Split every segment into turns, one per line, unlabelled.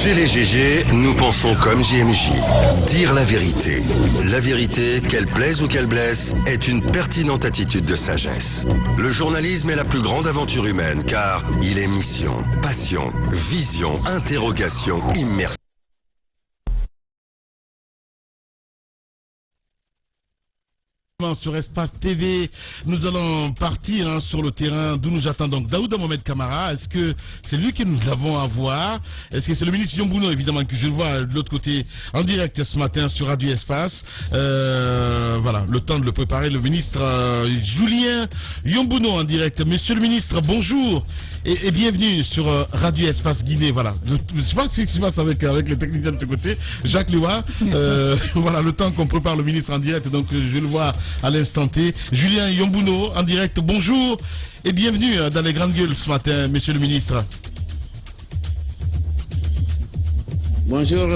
Chez les GG, nous pensons comme JMJ. Dire la vérité. La vérité, qu'elle plaise ou qu'elle blesse, est une pertinente attitude de sagesse. Le journalisme est la plus grande aventure humaine car il est mission, passion, vision, interrogation, immersion.
Sur Espace TV, nous allons partir sur le terrain d'où nous attend donc Daouda Mohamed Kamara. Est-ce que c'est lui que nous avons à voir? Est-ce que c'est le ministre Yombouno, évidemment, que je le vois de l'autre côté en direct ce matin sur Radio Espace? Voilà, le temps de le préparer, le ministre Julien Yombouno en direct. Monsieur le ministre, bonjour et bienvenue sur Radio Espace Guinée. Voilà, je ne sais pas ce qui se passe avec les techniciens de ce côté, Jacques Liwa. Voilà, le temps qu'on prépare le ministre en direct, donc je le vois à l'instant T. Julien Yombouno en direct, bonjour et bienvenue dans les grandes gueules ce matin, monsieur le ministre.
Bonjour,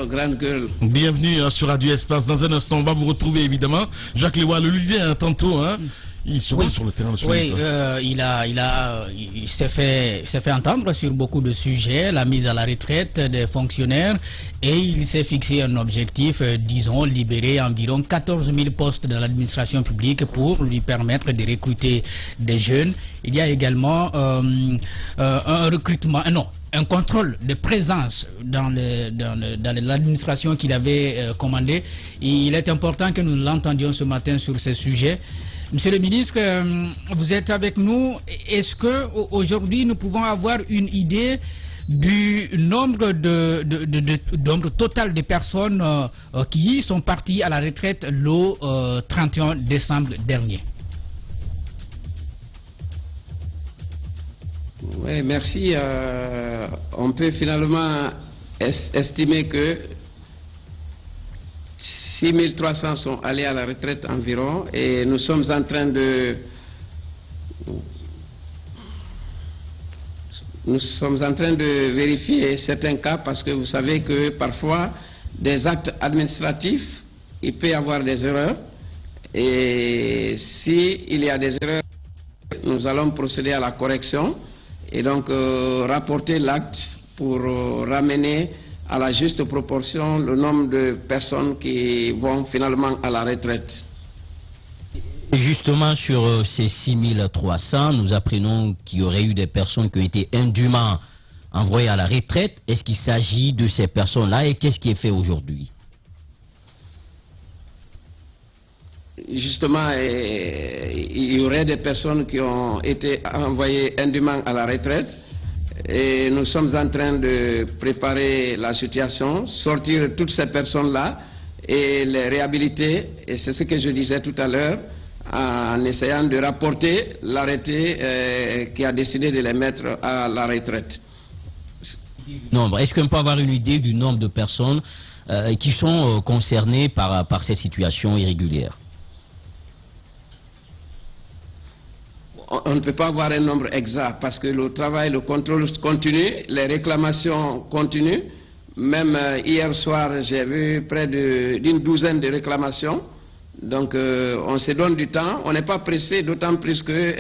grande gueule.
Bienvenue sur Radio Espace. Dans un instant, on va vous retrouver évidemment. Jacques Lewa, le lien tantôt, il sera sur le terrain.
Oui, il s'est fait entendre sur beaucoup de sujets, la mise à la retraite des fonctionnaires, et il s'est fixé un objectif, disons, libérer environ 14 000 postes dans l'administration publique pour lui permettre de recruter des jeunes. Il y a également un recrutement, un contrôle de présence dans l'administration qu'il avait commandé. Il est important que nous l'entendions ce matin sur ces sujets. Monsieur le ministre, vous êtes avec nous. Est-ce que aujourd'hui nous pouvons avoir une idée du nombre nombre total de personnes qui sont parties à la retraite le 31 décembre dernier?
Oui, merci. On peut finalement estimer que 6300 sont allés à la retraite environ, et nous sommes en train de vérifier certains cas, parce que vous savez que parfois des actes administratifs, il peut y avoir des erreurs, et s'il y a des erreurs, nous allons procéder à la correction et donc rapporter l'acte pour ramener à la juste proportion le nombre de personnes qui vont finalement à la retraite.
Justement, sur ces 6300, nous apprenons qu'il y aurait eu des personnes qui ont été indûment envoyées à la retraite. Est-ce qu'il s'agit de ces personnes-là et qu'est-ce qui est fait aujourd'hui?
Justement, il y aurait des personnes qui ont été envoyées indûment à la retraite. Et nous sommes en train de préparer la situation, sortir toutes ces personnes-là et les réhabiliter. Et c'est ce que je disais tout à l'heure, en essayant de rapporter l'arrêté qui a décidé de les mettre à la retraite.
Est-ce qu'on peut avoir une idée du nombre de personnes qui sont concernées par ces situations irrégulières?
On ne peut pas avoir un nombre exact parce que le travail, le contrôle continue, les réclamations continuent. Même hier soir, j'ai vu près d'une douzaine de réclamations. Donc on se donne du temps, on n'est pas pressé, d'autant plus que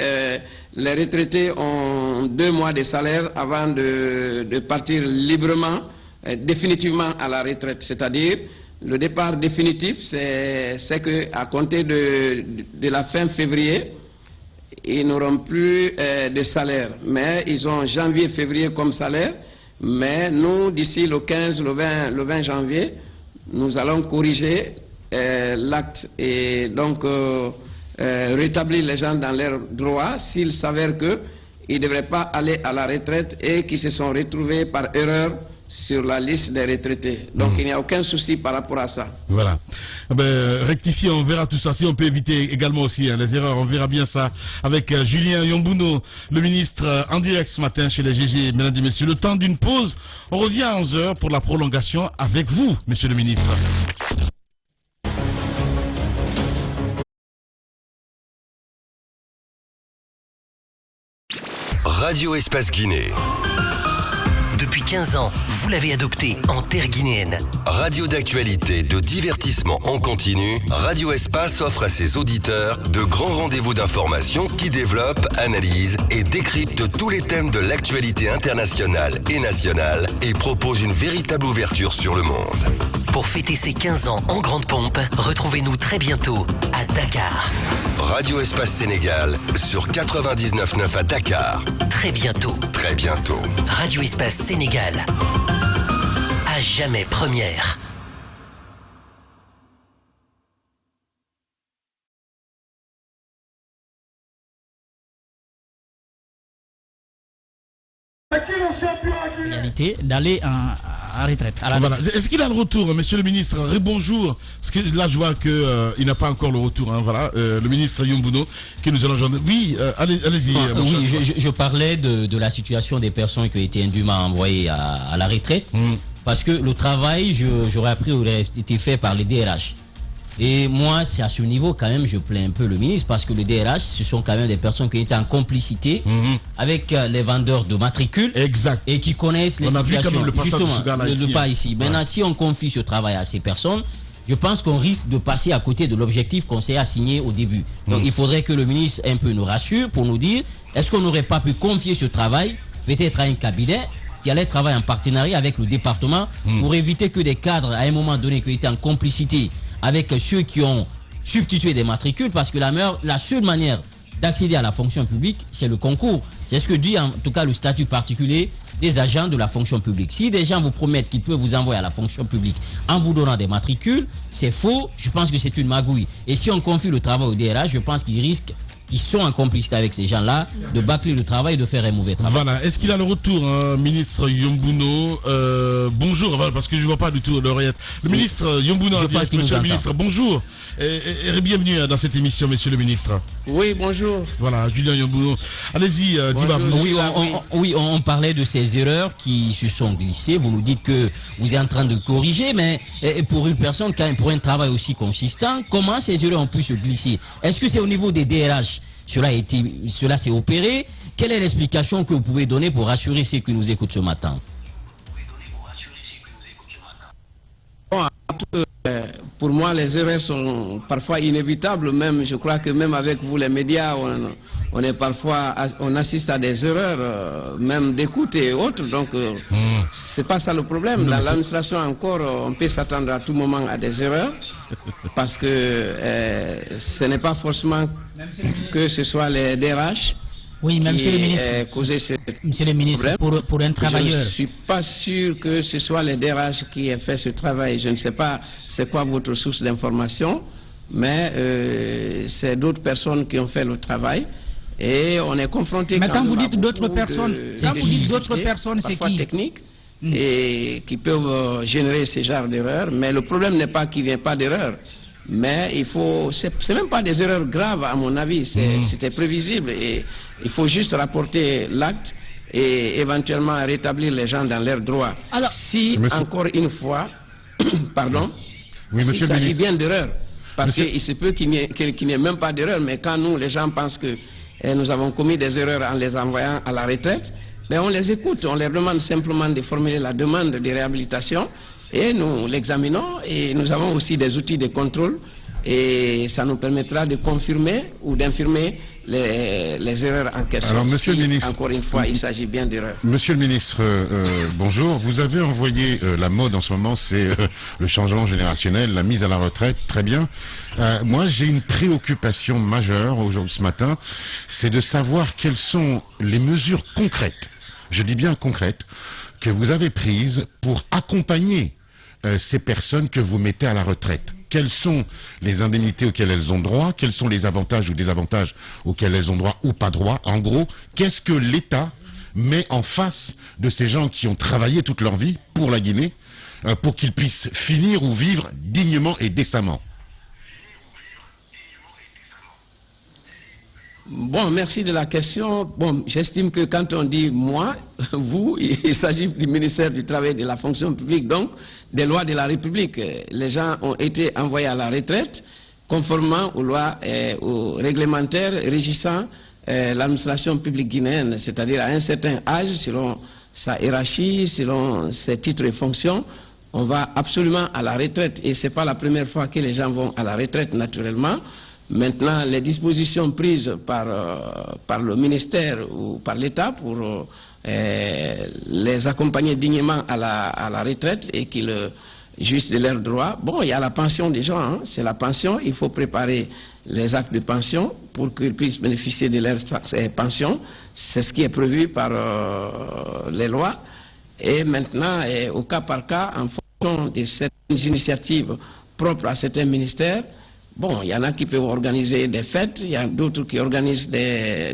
les retraités ont 2 mois de salaire avant de partir librement, définitivement à la retraite. C'est-à-dire, le départ définitif, c'est qu'à compter de la fin février, ils n'auront plus de salaire, mais ils ont janvier, février comme salaire. Mais nous, d'ici le 15, le 20 janvier, nous allons corriger l'acte et donc rétablir les gens dans leurs droits s'il s'avère qu'ils ne devraient pas aller à la retraite et qu'ils se sont retrouvés par erreur sur la liste des retraités. Donc il n'y a aucun souci par rapport à ça.
Voilà. Rectifier, on verra tout ça. Si on peut éviter également aussi les erreurs, on verra bien ça avec Julien Yombouno, le ministre en direct ce matin chez les GG. Mesdames et messieurs, le temps d'une pause. On revient à 11h pour la prolongation avec vous, monsieur le ministre.
Radio Espace Guinée.
Depuis 15 ans, vous l'avez adopté en terre guinéenne.
Radio d'actualité, de divertissement en continu, Radio Espace offre à ses auditeurs de grands rendez-vous d'information qui développent, analysent et décryptent tous les thèmes de l'actualité internationale et nationale et proposent une véritable ouverture sur le monde.
Pour fêter ses 15 ans en grande pompe, retrouvez-nous très bientôt à Dakar.
Radio Espace Sénégal sur 99.9 à Dakar.
Très bientôt.
Très bientôt.
Radio Espace Sénégal. À jamais première.
Réalité d'aller en retraite.
Voilà. Est-ce qu'il a le retour, monsieur le ministre? Bonjour. Parce que là, je vois qu'il n'a pas encore le retour. Hein, voilà. Le ministre Yombouno qui nous a rejoint. Oui, allez-y.
Oui, je parlais de la situation des personnes qui ont été indûment envoyées à la retraite. Parce que le travail, j'aurais appris, aurait été fait par les DRH. Et moi, c'est à ce niveau quand même, je plains un peu le ministre parce que les DRH, ce sont quand même des personnes qui étaient en complicité avec les vendeurs de matricules.
Exact.
Et qui connaissent les situations.
Justement,
le pas ici. Maintenant, si on confie ce travail à ces personnes, je pense qu'on risque de passer à côté de l'objectif qu'on s'est assigné au début. Donc, il faudrait que le ministre un peu nous rassure pour nous dire, est-ce qu'on n'aurait pas pu confier ce travail peut-être à un cabinet qui allait travailler en partenariat avec le département pour éviter que des cadres, à un moment donné, qui étaient en complicité avec ceux qui ont substitué des matricules, parce que la seule manière d'accéder à la fonction publique, c'est le concours. C'est ce que dit en tout cas le statut particulier des agents de la fonction publique. Si des gens vous promettent qu'ils peuvent vous envoyer à la fonction publique en vous donnant des matricules, c'est faux, je pense que c'est une magouille. Et si on confie le travail au DRH, je pense qu'ils risquent, qui sont en complicité avec ces gens-là, de bâcler le travail et de faire un mauvais travail.
Voilà. Est-ce qu'il a le retour, hein, ministre Yombouno? Bonjour, parce que je ne vois pas du tout l'oreillette. Le ministre Yombouno, monsieur le ministre, bonjour. Et bienvenue dans cette émission, monsieur le ministre.
Oui, bonjour.
Voilà, Julien Yombouno. Allez-y, Diba.
Oui, on parlait de ces erreurs qui se sont glissées. Vous nous dites que vous êtes en train de corriger, mais pour une personne, pour un travail aussi consistant, comment ces erreurs ont pu se glisser? Est-ce que c'est au niveau des DRH? Cela s'est opéré. Quelle est l'explication que vous pouvez donner pour rassurer ceux qui nous écoutent ce matin?
Bon, pour moi, les erreurs sont parfois inévitables. Même, je crois que même avec vous, les médias, on assiste à des erreurs, même d'écoute et autres. Donc, c'est pas ça le problème. Dans l'administration encore, on peut s'attendre à tout moment à des erreurs, parce que ce n'est pas forcément que ce soit les DRH.
Oui, même monsieur le ministre, pour un travailleur.
Je ne suis pas sûr que ce soit les DRH qui aient fait ce travail. Je ne sais pas c'est quoi votre source d'information, mais c'est d'autres personnes qui ont fait le travail. Et on est confronté.
Mais quand vous dites d'autres personnes, c'est qui?
Techniques et qui peuvent générer ce genre d'erreurs. Mais le problème n'est pas qu'il n'y ait pas d'erreur. Mais c'est même pas des erreurs graves à mon avis, c'était prévisible et il faut juste rapporter l'acte et éventuellement rétablir les gens dans leurs droits. Alors, encore une fois, pardon, s'il s'agit bien d'erreur, parce qu'il se peut qu'il n'y ait même pas d'erreur, mais quand nous, les gens pensent que nous avons commis des erreurs en les envoyant à la retraite, ben on les écoute, on leur demande simplement de formuler la demande de réhabilitation. Et nous l'examinons et nous avons aussi des outils de contrôle et ça nous permettra de confirmer ou d'infirmer les erreurs en question.
Alors, monsieur le ministre,
encore une fois, il s'agit bien d'erreurs.
Monsieur le ministre, bonjour. Vous avez envoyé la mode en ce moment, c'est le changement générationnel, la mise à la retraite, très bien. Moi, j'ai une préoccupation majeure aujourd'hui ce matin, c'est de savoir quelles sont les mesures concrètes, je dis bien concrètes, que vous avez prises pour accompagner ces personnes que vous mettez à la retraite. Quelles sont les indemnités auxquelles elles ont droit? Quels sont les avantages ou désavantages auxquels elles ont droit ou pas droit? En gros, qu'est-ce que l'État met en face de ces gens qui ont travaillé toute leur vie pour la Guinée, pour qu'ils puissent finir ou vivre dignement et décemment?
Bon, merci de la question. Bon, j'estime que quand on dit moi, vous, il s'agit du ministère du Travail et de la fonction publique, donc des lois de la République. Les gens ont été envoyés à la retraite conformément aux lois, aux réglementaires régissant l'administration publique guinéenne, c'est-à-dire à un certain âge, selon sa hiérarchie, selon ses titres et fonctions, on va absolument à la retraite. Et ce n'est pas la première fois que les gens vont à la retraite, naturellement. Maintenant, les dispositions prises par le ministère ou par l'État pour les accompagner dignement à la retraite et qu'ils jouissent de leurs droits. Bon, il y a la pension des gens, hein. C'est la pension. Il faut préparer les actes de pension pour qu'ils puissent bénéficier de leurs pensions. C'est ce qui est prévu par les lois. Et maintenant, au cas par cas, en fonction de certaines initiatives propres à certains ministères, bon, il y en a qui peuvent organiser des fêtes, il y a d'autres qui organisent des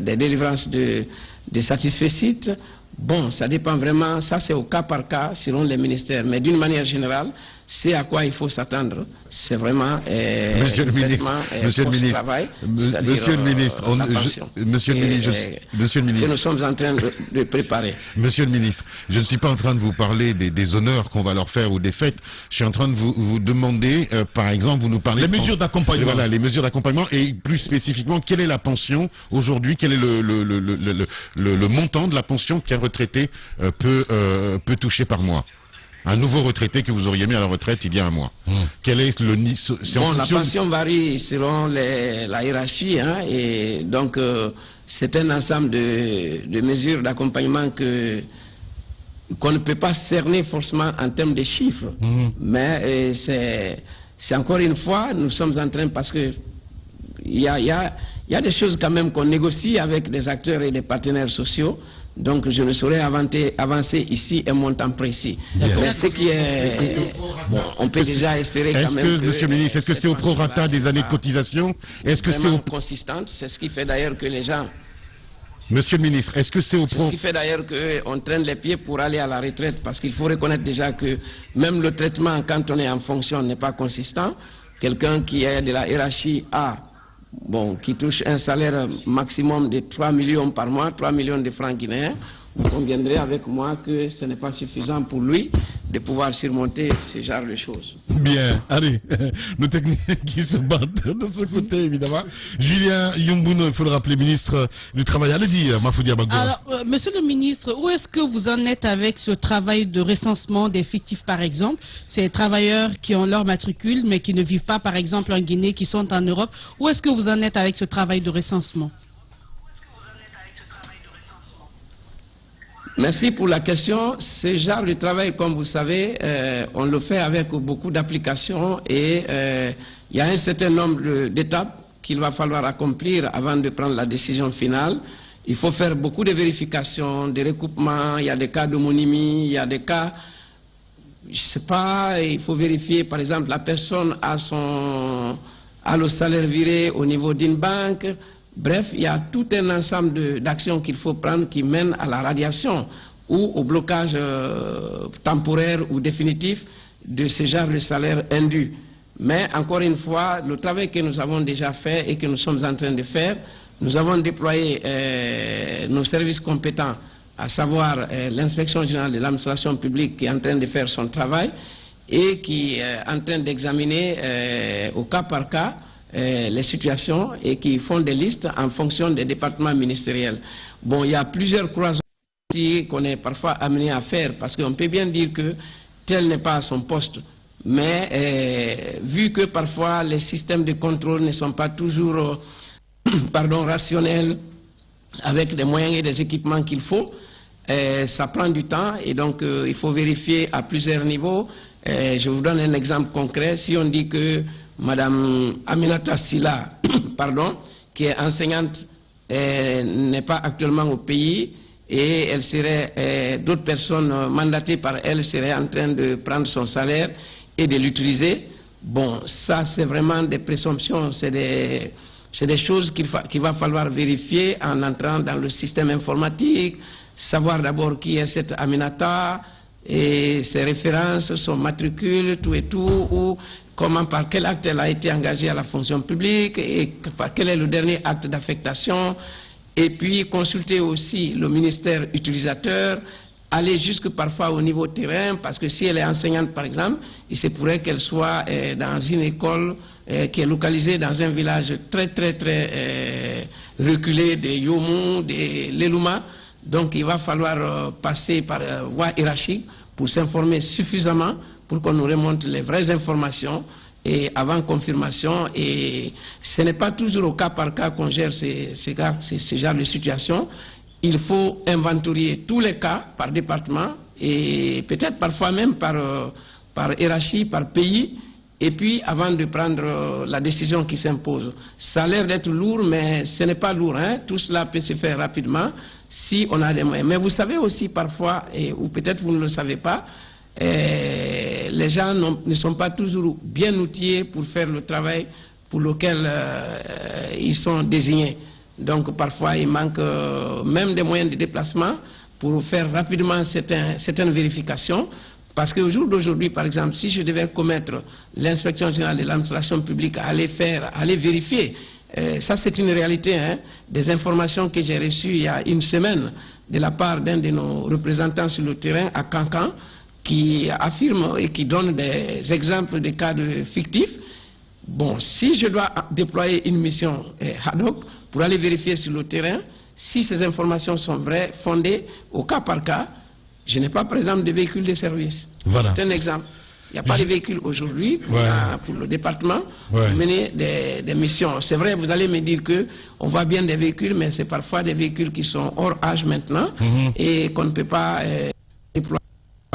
délivrances de satisfecit. Bon, ça dépend vraiment, ça c'est au cas par cas, selon les ministères. Mais d'une manière générale, c'est à quoi il faut s'attendre. C'est vraiment
Monsieur le ministre, Monsieur le ministre, Monsieur le ministre,
que nous sommes en train de préparer.
Monsieur le ministre, je ne suis pas en train de vous parler des honneurs qu'on va leur faire ou des fêtes. Je suis en train de vous demander, par exemple, vous nous parlez...
Les mesures d'accompagnement.
Voilà, les mesures d'accompagnement et plus spécifiquement, quelle est la pension aujourd'hui? Quel est le montant de la pension qu'un retraité peut toucher par mois? Un nouveau retraité que vous auriez mis à la retraite il y a un mois. Quel est le niveau?
Bon, la pension varie selon la hiérarchie, hein, et donc c'est un ensemble de mesures d'accompagnement qu'on ne peut pas cerner forcément en termes de chiffres. Mais c'est encore une fois, nous sommes en train, parce que il y a des choses quand même qu'on négocie avec des acteurs et des partenaires sociaux. Donc je ne saurais avancer ici un montant précis. Mais ce qui est... Bon, on peut déjà espérer quand même que...
Monsieur le ministre, est-ce que c'est au prorata des années de cotisation? Est-ce que c'est
consistante? C'est ce qui fait d'ailleurs que les gens...
Monsieur le ministre, est-ce que c'est au
C'est ce qui fait d'ailleurs qu'on traîne les pieds pour aller à la retraite, parce qu'il faut reconnaître déjà que même le traitement, quand on est en fonction, n'est pas consistant. Quelqu'un qui est de la hiérarchie A, bon, qui touche un salaire maximum de 3 millions par mois, 3 millions de francs guinéens, vous conviendrez avec moi que ce n'est pas suffisant pour lui de pouvoir surmonter ce genre de choses.
Bien, allez, nos techniciens qui se battent de ce côté, évidemment. Julien Yombouno, il faut le rappeler, ministre du Travail. Allez-y, Mafoudia Bagdora.
Alors, monsieur le ministre, où est-ce que vous en êtes avec ce travail de recensement des fictifs, par exemple? Ces travailleurs qui ont leur matricule, mais qui ne vivent pas, par exemple, en Guinée, qui sont en Europe. Où est-ce que vous en êtes avec ce travail de recensement?
Merci pour la question. Ce genre de travail, comme vous savez, on le fait avec beaucoup d'applications et il y a un certain nombre d'étapes qu'il va falloir accomplir avant de prendre la décision finale. Il faut faire beaucoup de vérifications, de recoupements, il y a des cas d'homonymie, il y a des cas, je ne sais pas, il faut vérifier, par exemple, la personne a le salaire viré au niveau d'une banque. Bref, il y a tout un ensemble d'actions qu'il faut prendre qui mènent à la radiation ou au blocage temporaire ou définitif de ce genre de salaire indu. Mais encore une fois, le travail que nous avons déjà fait et que nous sommes en train de faire, nous avons déployé nos services compétents, à savoir l'inspection générale de l'administration publique qui est en train de faire son travail et qui est en train d'examiner au cas par cas les situations et qui font des listes en fonction des départements ministériels. Bon, il y a plusieurs croisements qu'on est parfois amené à faire parce qu'on peut bien dire que tel n'est pas à son poste. Mais vu que parfois les systèmes de contrôle ne sont pas toujours rationnels avec des moyens et des équipements qu'il faut, ça prend du temps et donc il faut vérifier à plusieurs niveaux. Je vous donne un exemple concret. Si on dit que Madame Aminata Silla, qui est enseignante, n'est pas actuellement au pays et elle serait, d'autres personnes mandatées par elle seraient en train de prendre son salaire et de l'utiliser. Bon, ça c'est vraiment des présomptions, c'est des choses qu'il va falloir vérifier en entrant dans le système informatique, savoir d'abord qui est cette Aminata et ses références, son matricule, tout et tout, ou comment, par quel acte elle a été engagée à la fonction publique et par quel est le dernier acte d'affectation. Et puis consulter aussi le ministère utilisateur, aller jusque parfois au niveau terrain, parce que si elle est enseignante par exemple, il se pourrait qu'elle soit dans une école qui est localisée dans un village très reculé de Yomou, de l'Eluma. Donc il va falloir passer par voie hiérarchique pour s'informer suffisamment pour qu'on nous remonte les vraies informations et avant confirmation. Et ce n'est pas toujours au cas par cas qu'on gère ces genres de situations. Il faut inventorier tous les cas par département et peut-être parfois même par hiérarchie, par pays, et puis avant de prendre la décision qui s'impose. Ça a l'air d'être lourd, mais ce n'est pas lourd, hein. Tout cela peut se faire rapidement si on a des moyens. Mais vous savez aussi parfois, ou peut-être vous ne le savez pas, les gens ne sont pas toujours bien outillés pour faire le travail pour lequel ils sont désignés. Donc parfois il manque même des moyens de déplacement pour faire rapidement certaines vérifications. Parce qu'au jour d'aujourd'hui, par exemple, si je devais commettre l'inspection générale de l'administration publique à aller vérifier, ça c'est une réalité, hein, des informations que j'ai reçues il y a une semaine de la part d'un de nos représentants sur le terrain à Cancan, qui affirme et qui donne des exemples de cas fictifs. Bon, si je dois déployer une mission ad hoc pour aller vérifier sur le terrain, si ces informations sont vraies, fondées au cas par cas, je n'ai pas, par exemple, de véhicules de service. Voilà. C'est un exemple. Il n'y a pas de véhicules aujourd'hui pour le département pour mener des missions. C'est vrai, vous allez me dire qu'on voit bien des véhicules, mais c'est parfois des véhicules qui sont hors âge maintenant et qu'on ne peut pas déployer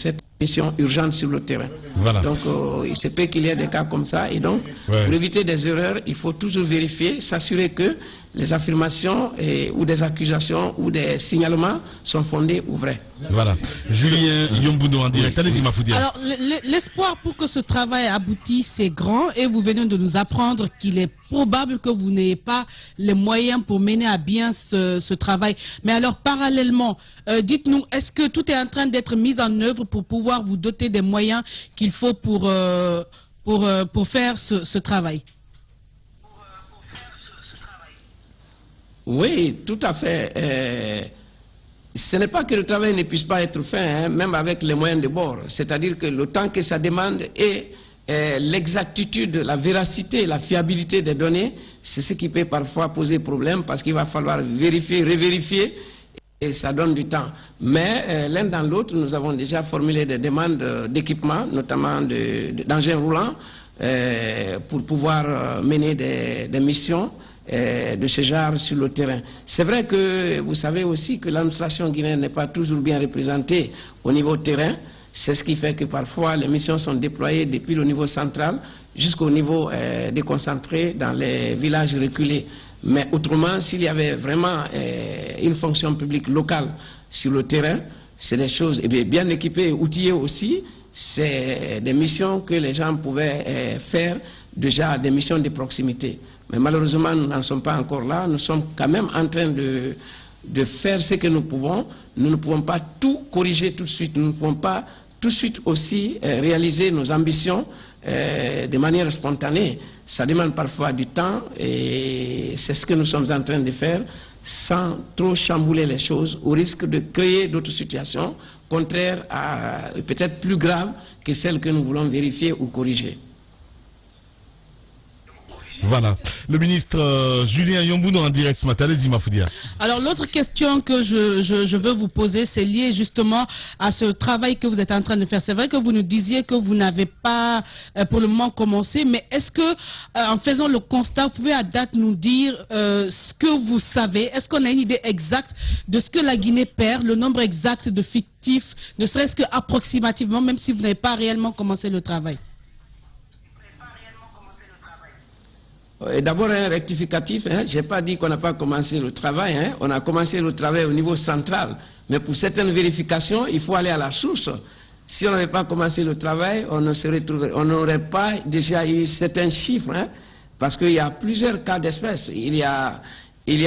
cette mission urgente sur le terrain. Voilà. Donc, il se peut qu'il y ait des cas comme ça. Et donc, pour éviter des erreurs, il faut toujours vérifier, s'assurer que les affirmations ou des accusations ou des signalements sont fondés ou vrais. Voilà.
Julien Yombouno en direct. Allez-y, Mafoudia.
Alors, l'espoir pour que ce travail aboutisse, c'est grand et vous venez de nous apprendre qu'il est probable que vous n'ayez pas les moyens pour mener à bien ce travail. Mais alors, parallèlement, dites-nous, est-ce que tout est en train d'être mis en œuvre pour pouvoir vous doter des moyens qu'il faut pour faire ce travail?
Oui, tout à fait. Ce n'est pas que le travail ne puisse pas être fait, hein, même avec les moyens de bord. C'est-à-dire que le temps que ça demande et l'exactitude, la véracité, la fiabilité des données, c'est ce qui peut parfois poser problème parce qu'il va falloir vérifier, revérifier et ça donne du temps. Mais l'un dans l'autre, nous avons déjà formulé des demandes d'équipement, notamment d'engins roulants, pour pouvoir mener des missions de ce genre sur le terrain. C'est vrai que vous savez aussi que l'administration guinéenne n'est pas toujours bien représentée au niveau terrain. C'est ce qui fait que parfois les missions sont déployées depuis le niveau central jusqu'au niveau déconcentré dans les villages reculés. Mais autrement, s'il y avait vraiment une fonction publique locale sur le terrain, c'est des choses bien équipées, outillées aussi. C'est des missions que les gens pouvaient faire déjà, des missions de proximité. Mais malheureusement, nous n'en sommes pas encore là. Nous sommes quand même en train de faire ce que nous pouvons. Nous ne pouvons pas tout corriger tout de suite. Nous ne pouvons pas tout de suite aussi réaliser nos ambitions de manière spontanée. Ça demande parfois du temps et c'est ce que nous sommes en train de faire sans trop chambouler les choses au risque de créer d'autres situations contraires à peut-être plus graves que celles que nous voulons vérifier ou corriger.
Voilà. Le ministre Julien Yombouno en direct ce matin. Allez-y, Mafoudia.
Alors, l'autre question que je veux vous poser, c'est lié justement à ce travail que vous êtes en train de faire. C'est vrai que vous nous disiez que vous n'avez pas pour le moment commencé, mais est-ce que, en faisant le constat, vous pouvez à date nous dire ce que vous savez? Est-ce qu'on a une idée exacte de ce que la Guinée perd, le nombre exact de fictifs, ne serait-ce que approximativement, même si vous n'avez pas réellement commencé le travail?
D'abord un rectificatif, hein. Je n'ai pas dit qu'on n'a pas commencé le travail, hein. On a commencé le travail au niveau central, mais pour certaines vérifications, il faut aller à la source. Si on n'avait pas commencé le travail, on n'aurait pas déjà eu certains chiffres, hein, parce qu'il y a plusieurs cas d'espèces. Il y a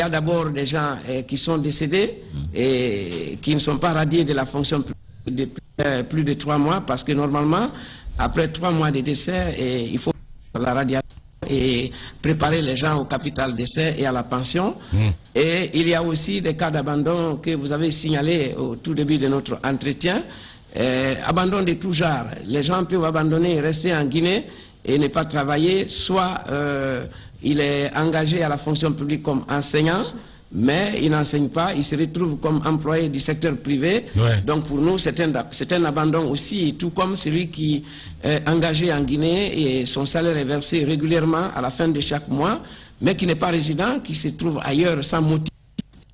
d'abord des gens qui sont décédés et qui ne sont pas radiés de la fonction depuis plus de 3 mois, parce que normalement, après 3 mois de décès, il faut la radiation et préparer les gens au capital d'essai et à la pension. Et il y a aussi des cas d'abandon que vous avez signalés au tout début de notre entretien. Abandon de tout genre. Les gens peuvent abandonner et rester en Guinée et ne pas travailler. Soit il est engagé à la fonction publique comme enseignant, mais ils n'enseignent pas, ils se retrouvent comme employés du secteur privé.
Ouais.
Donc pour nous, c'est un abandon aussi, tout comme celui qui est engagé en Guinée et son salaire est versé régulièrement à la fin de chaque mois, mais qui n'est pas résident, qui se trouve ailleurs sans motif,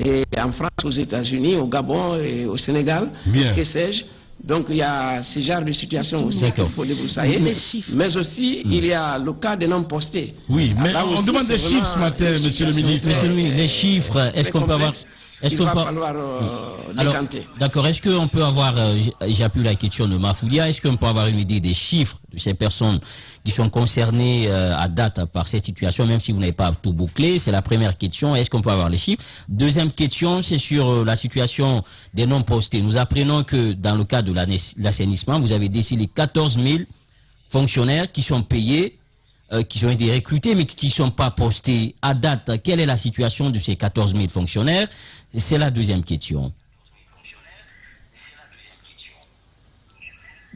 et en France, aux États-Unis, au Gabon et au Sénégal, que sais-je. Donc il y a ce genre de situation aussi qu'il faut débroussailler. Mais aussi, il y a le cas des non postés.
Oui, mais
là
on
aussi,
demande des chiffres ce matin, monsieur le ministre.
Monsieur le ministre, des chiffres, est-ce qu'on peut avoir...
Il va falloir décanter.
D'accord, est-ce qu'on peut avoir, j'appuie la question de Mafoudia, est-ce qu'on peut avoir une idée des chiffres de ces personnes qui sont concernées à date par cette situation, même si vous n'avez pas tout bouclé? C'est la première question, est-ce qu'on peut avoir les chiffres? Deuxième question, c'est sur la situation des non-postés. Nous apprenons que dans le cadre de l'assainissement, vous avez décelé 14 000 fonctionnaires qui sont payés, qui ont été recrutés mais qui ne sont pas postés. À date, quelle est la situation de ces 14 000 fonctionnaires? C'est la deuxième question.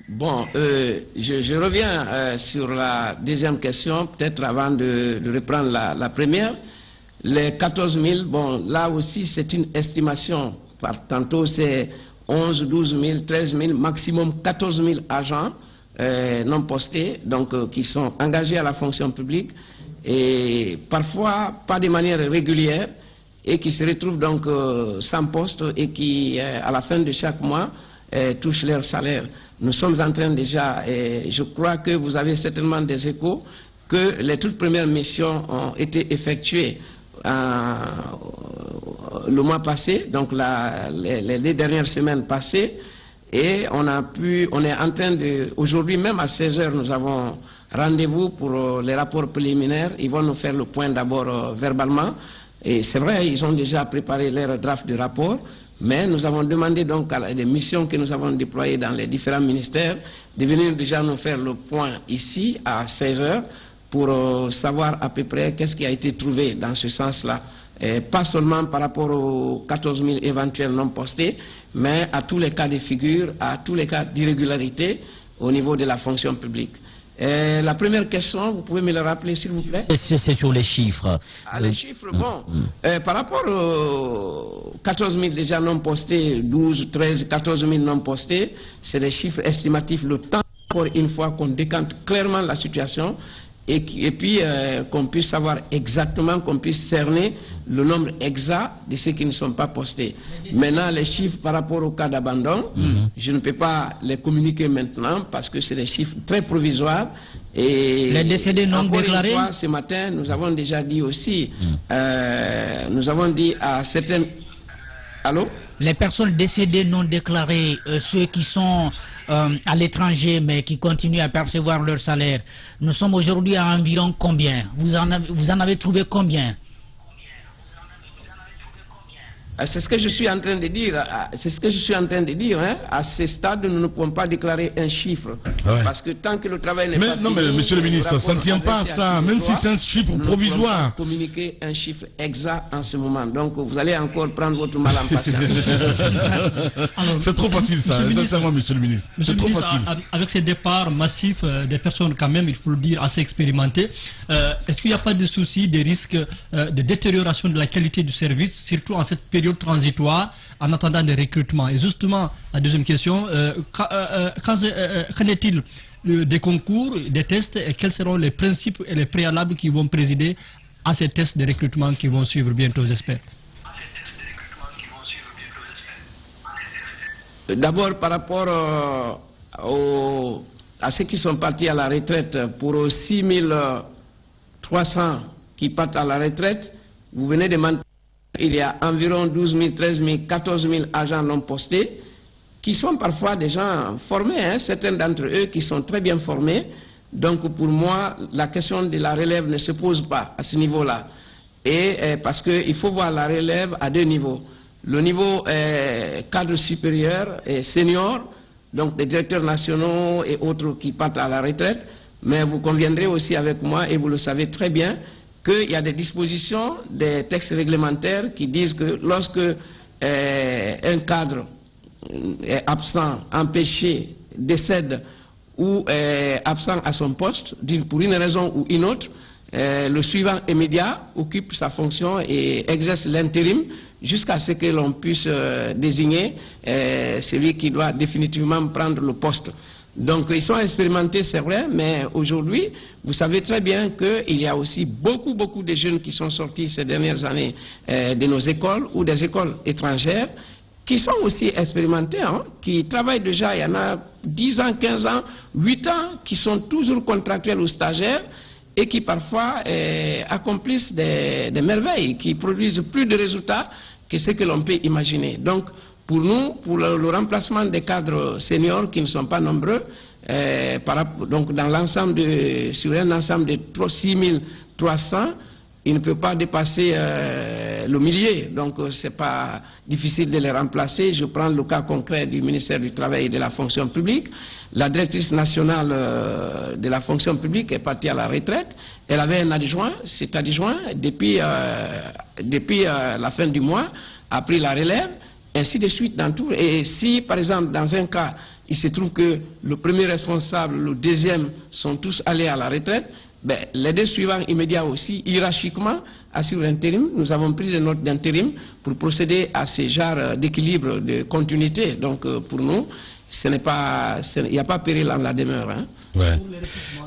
Bon, je reviens sur la deuxième question, peut-être avant de reprendre la première. Les 14 000, bon, là aussi c'est une estimation. Tantôt c'est 11, 12 000, 13 000, maximum 14 000 agents non postés, donc qui sont engagés à la fonction publique et parfois pas de manière régulière et qui se retrouvent donc sans poste et qui, à la fin de chaque mois, touchent leur salaire. Nous sommes en train déjà, je crois que vous avez certainement des échos, que les toutes premières missions ont été effectuées le mois passé, donc les dernières semaines passées, et on est en train de, aujourd'hui même à 16 h, nous avons rendez-vous pour les rapports préliminaires. Ils vont nous faire le point d'abord verbalement. Et c'est vrai, ils ont déjà préparé leur draft de rapport, mais nous avons demandé donc à des missions que nous avons déployées dans les différents ministères de venir déjà nous faire le point ici à 16 h pour savoir à peu près qu'est-ce qui a été trouvé dans ce sens-là. Pas seulement par rapport aux 14 000 éventuels non postés, mais à tous les cas de figure, à tous les cas d'irrégularité au niveau de la fonction publique. La première question, vous pouvez me le rappeler s'il vous plaît?
C'est sur les chiffres.
Les chiffres, bon. Par rapport aux 14 000 déjà non postés, 12, 13, 14 000 non postés, c'est des chiffres estimatifs. Le temps, encore une fois, qu'on décante clairement la situation et puis qu'on puisse savoir exactement, qu'on puisse cerner le nombre exact de ceux qui ne sont pas postés. Maintenant, les chiffres par rapport au cas d'abandon, je ne peux pas les communiquer maintenant parce que c'est des chiffres très provisoires. Et
les décédés non déclarés.
Une fois, ce matin, nous avons déjà dit aussi, nous avons dit à certaines... Allô?
Les personnes décédées non déclarées, ceux qui sont à l'étranger mais qui continuent à percevoir leur salaire, nous sommes aujourd'hui à environ combien? Vous en avez trouvé combien?
C'est ce que je suis en train de dire. C'est ce que je suis en train de dire. Hein. À ce stade, nous ne pouvons pas déclarer un chiffre. Ouais. Parce que tant que le travail n'est pas fini...
Mais monsieur le ministre, ça ne tient pas à ça. Même si c'est un chiffre provisoire.
Nous ne pouvons pas communiquer un chiffre exact en ce moment. Donc, vous allez encore prendre votre mal en patience.
C'est trop facile, ça. Sincèrement, monsieur le ministre. C'est trop facile.
Avec ces départs massifs des personnes, quand même, il faut le dire, assez expérimentées, est-ce qu'il n'y a pas de souci, des risques de détérioration de la qualité du service, surtout en cette période transitoire en attendant des recrutements? Et justement, la deuxième question, qu'en est-il des concours, des tests, et quels seront les principes et les préalables qui vont présider à ces tests de recrutement qui vont suivre bientôt, j'espère?
D'abord, par rapport à ceux qui sont partis à la retraite, pour 6300 qui partent à la retraite, vous venez de mentionner il y a environ 12 000, 13 000, 14 000 agents non postés qui sont parfois des gens formés, hein, certains d'entre eux qui sont très bien formés. Donc pour moi, la question de la relève ne se pose pas à ce niveau-là. Et parce qu'il faut voir la relève à deux niveaux. Le niveau cadre supérieur et senior, donc des directeurs nationaux et autres qui partent à la retraite, mais vous conviendrez aussi avec moi, et vous le savez très bien, qu'il y a des dispositions des textes réglementaires qui disent que lorsque un cadre est absent, empêché, décède ou est absent à son poste, pour une raison ou une autre, le suivant immédiat occupe sa fonction et exerce l'intérim jusqu'à ce que l'on puisse désigner celui qui doit définitivement prendre le poste. Donc ils sont expérimentés, c'est vrai, mais aujourd'hui, vous savez très bien qu'il y a aussi beaucoup de jeunes qui sont sortis ces dernières années de nos écoles ou des écoles étrangères, qui sont aussi expérimentés, hein, qui travaillent déjà, il y en a 10 ans, 15 ans, 8 ans, qui sont toujours contractuels ou stagiaires, et qui parfois accomplissent des merveilles, qui produisent plus de résultats que ce que l'on peut imaginer. Donc, pour nous, pour le remplacement des cadres seniors qui ne sont pas nombreux, donc dans l'ensemble sur un ensemble de 6300, il ne peut pas dépasser le millier. Donc, c'est pas difficile de les remplacer. Je prends le cas concret du ministère du Travail et de la fonction publique. La directrice nationale de la fonction publique est partie à la retraite. Elle avait un adjoint. Cet adjoint, depuis la fin du mois, a pris la relève, ainsi de suite dans tout. Et si, par exemple, dans un cas, il se trouve que le premier responsable, le deuxième sont tous allés à la retraite, ben, les deux suivants immédiats aussi, hiérarchiquement, assurent l'intérim. Nous avons pris des notes d'intérim pour procéder à ce genre d'équilibre, de continuité. Donc, pour nous, il n'y a pas péril en la demeure. Hein.
Ouais.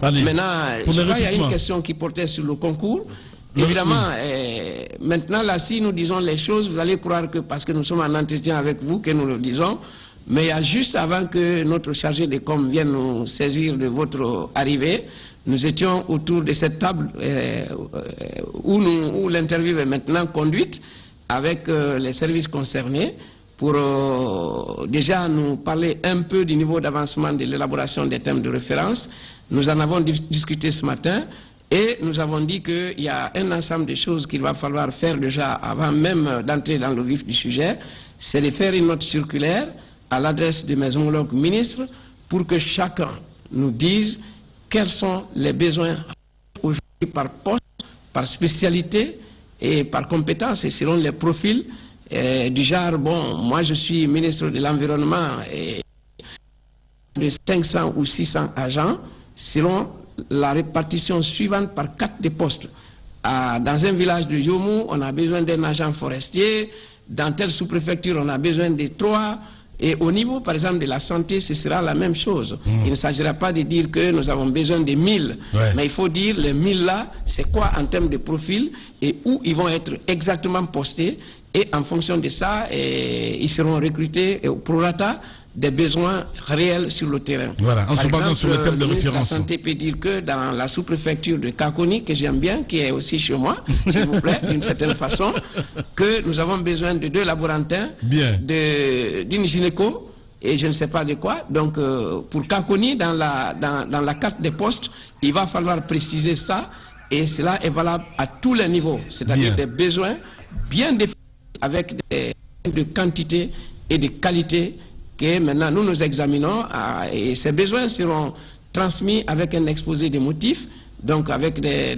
Allez,
maintenant, je crois qu'il y a une question qui portait sur le concours. Évidemment, maintenant, là, si nous disons les choses, vous allez croire que parce que nous sommes en entretien avec vous que nous le disons, mais il y a juste avant que notre chargé de com vienne nous saisir de votre arrivée, nous étions autour de cette table où l'interview est maintenant conduite avec les services concernés pour déjà nous parler un peu du niveau d'avancement de l'élaboration des thèmes de référence. Nous en avons discuté ce matin. Et nous avons dit qu'il y a un ensemble de choses qu'il va falloir faire déjà avant même d'entrer dans le vif du sujet, c'est de faire une note circulaire à l'adresse de mes homologues ministres pour que chacun nous dise quels sont les besoins aujourd'hui par poste, par spécialité et par compétence et selon les profils du genre, bon, moi je suis ministre de l'Environnement et de 500 ou 600 agents, selon la répartition suivante par 4 des postes. Dans un village de Jomou, on a besoin d'un agent forestier. Dans telle sous-préfecture, on a besoin de 3. Et au niveau, par exemple, de la santé, ce sera la même chose. Il ne s'agira pas de dire que nous avons besoin de 1000. Ouais. Mais il faut dire, les 1000 là, c'est quoi en termes de profil et où ils vont être exactement postés. Et en fonction de ça, ils seront recrutés au prorata des besoins réels sur le terrain.
Voilà, en
par
se basant
exemple,
sur le thème de
le ministre de la
référence.
Santé peut dire que dans la sous-préfecture de Kakoni, que j'aime bien, qui est aussi chez moi, s'il vous plaît, d'une certaine façon, que nous avons besoin de 2 laborantins, d'une gynéco, et je ne sais pas de quoi. Donc, pour Kakoni, dans la carte des postes, il va falloir préciser ça, et cela est valable à tous les niveaux, c'est-à-dire des besoins bien définis avec des de quantité et de qualité que maintenant nous examinons et ces besoins seront transmis avec un exposé des motifs, donc avec des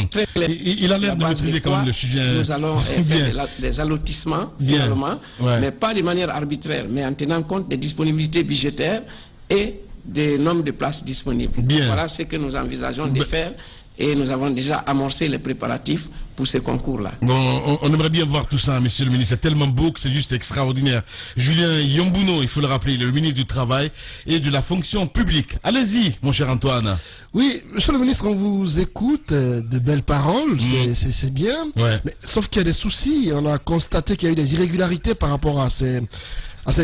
très clairs.
Il a l'air de maîtriser quand même le sujet.
Nous allons faire des allotissements finalement, mais pas de manière arbitraire, mais en tenant compte des disponibilités budgétaires et des nombres de places disponibles. Voilà ce que nous envisageons de faire. Et nous avons déjà amorcé les préparatifs pour ce concours-là.
Bon, on aimerait bien voir tout ça, monsieur le ministre. C'est tellement beau que c'est juste extraordinaire. Julien Yombouno, il faut le rappeler, le ministre du Travail et de la fonction publique. Allez-y, mon cher Antoine.
Oui, monsieur le ministre, on vous écoute, de belles paroles, c'est bien.
Ouais.
Mais, sauf qu'il y a des soucis. On a constaté qu'il y a eu des irrégularités par rapport à ces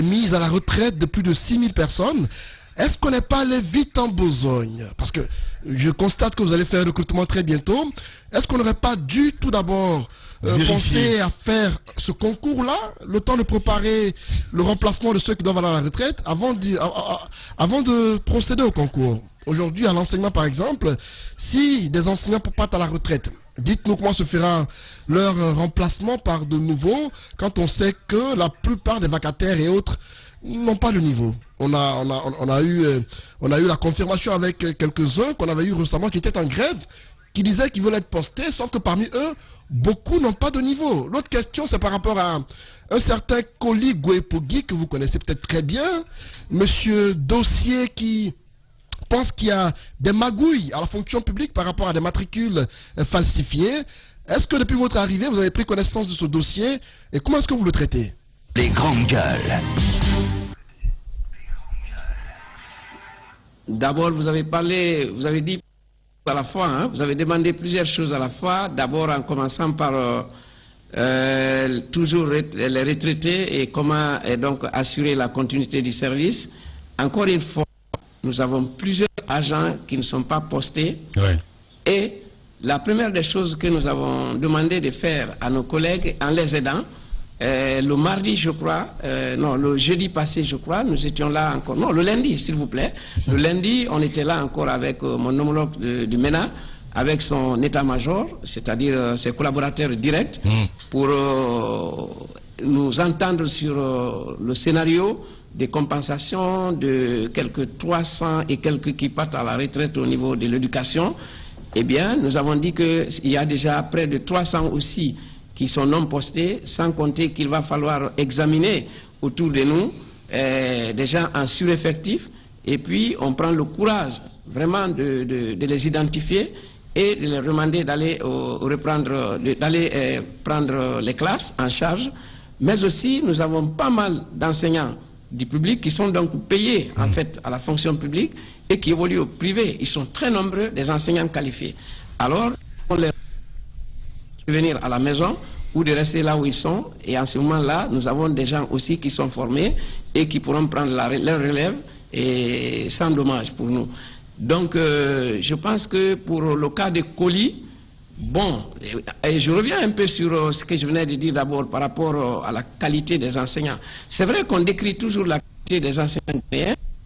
mises à la retraite de plus de 6000 personnes. Est-ce qu'on n'est pas allé vite en besogne? Parce que je constate que vous allez faire un recrutement très bientôt. Est-ce qu'on n'aurait pas dû tout d'abord penser à faire ce concours-là, le temps de préparer le remplacement de ceux qui doivent aller à la retraite, avant de procéder au concours? Aujourd'hui, à l'enseignement par exemple, si des enseignants partent à la retraite, dites-nous comment se fera leur remplacement par de nouveaux, quand on sait que la plupart des vacataires et autres n'ont pas le niveau. On a eu la confirmation avec quelques-uns qu'on avait eu récemment qui étaient en grève, qui disaient qu'ils veulent être postés, sauf que parmi eux, beaucoup n'ont pas de niveau. L'autre question, c'est par rapport à un certain Koli Guepogui, que vous connaissez peut-être très bien, monsieur Dossier qui pense qu'il y a des magouilles à la fonction publique par rapport à des matricules falsifiés. Est-ce que depuis votre arrivée, vous avez pris connaissance de ce dossier et comment est-ce que vous le traitez?
Les grandes gueules.
D'abord, vous avez dit à la fois, hein, vous avez demandé plusieurs choses à la fois. D'abord, en commençant par toujours les retraités et comment donc assurer la continuité du service. Encore une fois, nous avons plusieurs agents qui ne sont pas postés.
Ouais.
Et la première des choses que nous avons demandé de faire à nos collègues en les aidant, le mardi, je crois, non, le jeudi passé, je crois, nous étions là encore, non, le lundi, s'il vous plaît. Le lundi, on était là encore avec mon homologue du MENA, avec son état-major, c'est-à-dire ses collaborateurs directs, pour nous entendre sur le scénario des compensations de quelques 300 et quelques qui partent à la retraite au niveau de l'éducation. Eh bien, nous avons dit qu'il y a déjà près de 300 aussi qui sont non postés, sans compter qu'il va falloir examiner autour de nous des gens en sureffectif, et puis on prend le courage vraiment de les identifier et de les demander d'aller prendre les classes en charge. Mais aussi, nous avons pas mal d'enseignants du public qui sont donc payés en fait à la fonction publique et qui évoluent au privé. Ils sont très nombreux, des enseignants qualifiés. Alors, on les venir à la maison ou de rester là où ils sont, et en ce moment-là, nous avons des gens aussi qui sont formés et qui pourront prendre leur relève et sans dommage pour nous. Donc, je pense que pour le cas de colis, bon, et je reviens un peu sur ce que je venais de dire d'abord par rapport à la qualité des enseignants. C'est vrai qu'on décrit toujours la qualité des enseignants,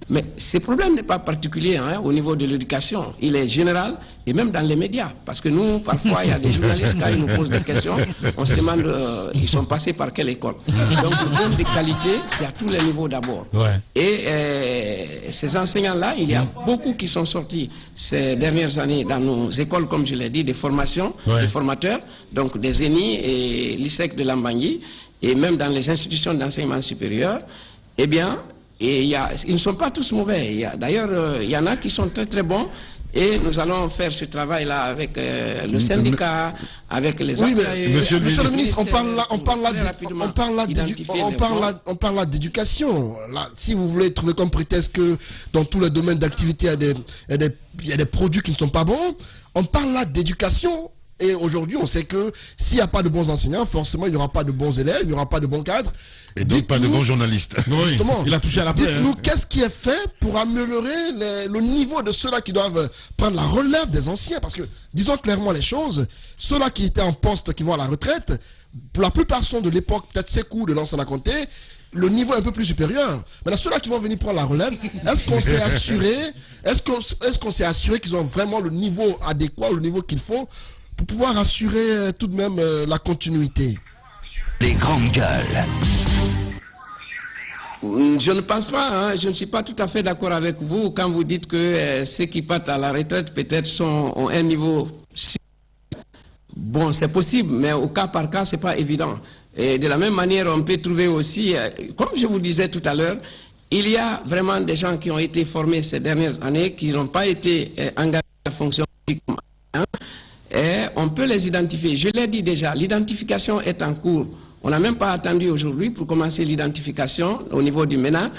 mais ce problème n'est pas particulier au niveau de l'éducation. Il est général et même dans les médias. Parce que nous, parfois, il y a des journalistes quand ils nous posent des questions, on se demande ils sont passés par quelle école. Donc le problème de qualité, c'est à tous les niveaux d'abord. Ouais. Et ces enseignants-là, il y a beaucoup qui sont sortis ces dernières années dans nos écoles, comme je l'ai dit, des formations, des formateurs, donc des ENI et l'ISEC de Lambangui, et même dans les institutions d'enseignement supérieur. Eh bien, et ils ne sont pas tous mauvais. D'ailleurs, il y en a qui sont très très bons. Et nous allons faire ce travail-là avec le syndicat, avec les employeurs.
Monsieur le ministre, on parle là d'éducation. Si vous voulez trouver comme prétexte que dans tous les domaines d'activité, il y a des produits qui ne sont pas bons, on parle là d'éducation. Et aujourd'hui, on sait que s'il n'y a pas de bons enseignants, forcément, il n'y aura pas de bons élèves, il n'y aura pas de bons cadres.
Et donc pas de bons journalistes.
Justement,
il a touché à la plaie.
Dites-nous, qu'est-ce qui est fait pour améliorer le niveau de ceux-là qui doivent prendre la relève des anciens? Parce que, disons clairement les choses, ceux-là qui étaient en poste, qui vont à la retraite, pour la plupart sont de l'époque, peut-être Sékou de l'ancien Conté, le niveau est un peu plus supérieur. Maintenant, ceux-là qui vont venir prendre la relève, est-ce qu'on s'est assuré, est-ce qu'on s'est assuré qu'ils ont vraiment le niveau adéquat, le niveau qu'il faut pour pouvoir assurer tout de même la continuité?
Les grandes gueules.
Je ne pense pas, je ne suis pas tout à fait d'accord avec vous quand vous dites que ceux qui partent à la retraite peut-être ont un niveau... Bon, c'est possible, mais au cas par cas, c'est pas évident. Et de la même manière, on peut trouver aussi, comme je vous disais tout à l'heure, il y a vraiment des gens qui ont été formés ces dernières années, qui n'ont pas été engagés à la fonction publique. Et on peut les identifier. Je l'ai dit déjà, l'identification est en cours. On n'a même pas attendu aujourd'hui pour commencer l'identification au niveau du MENA.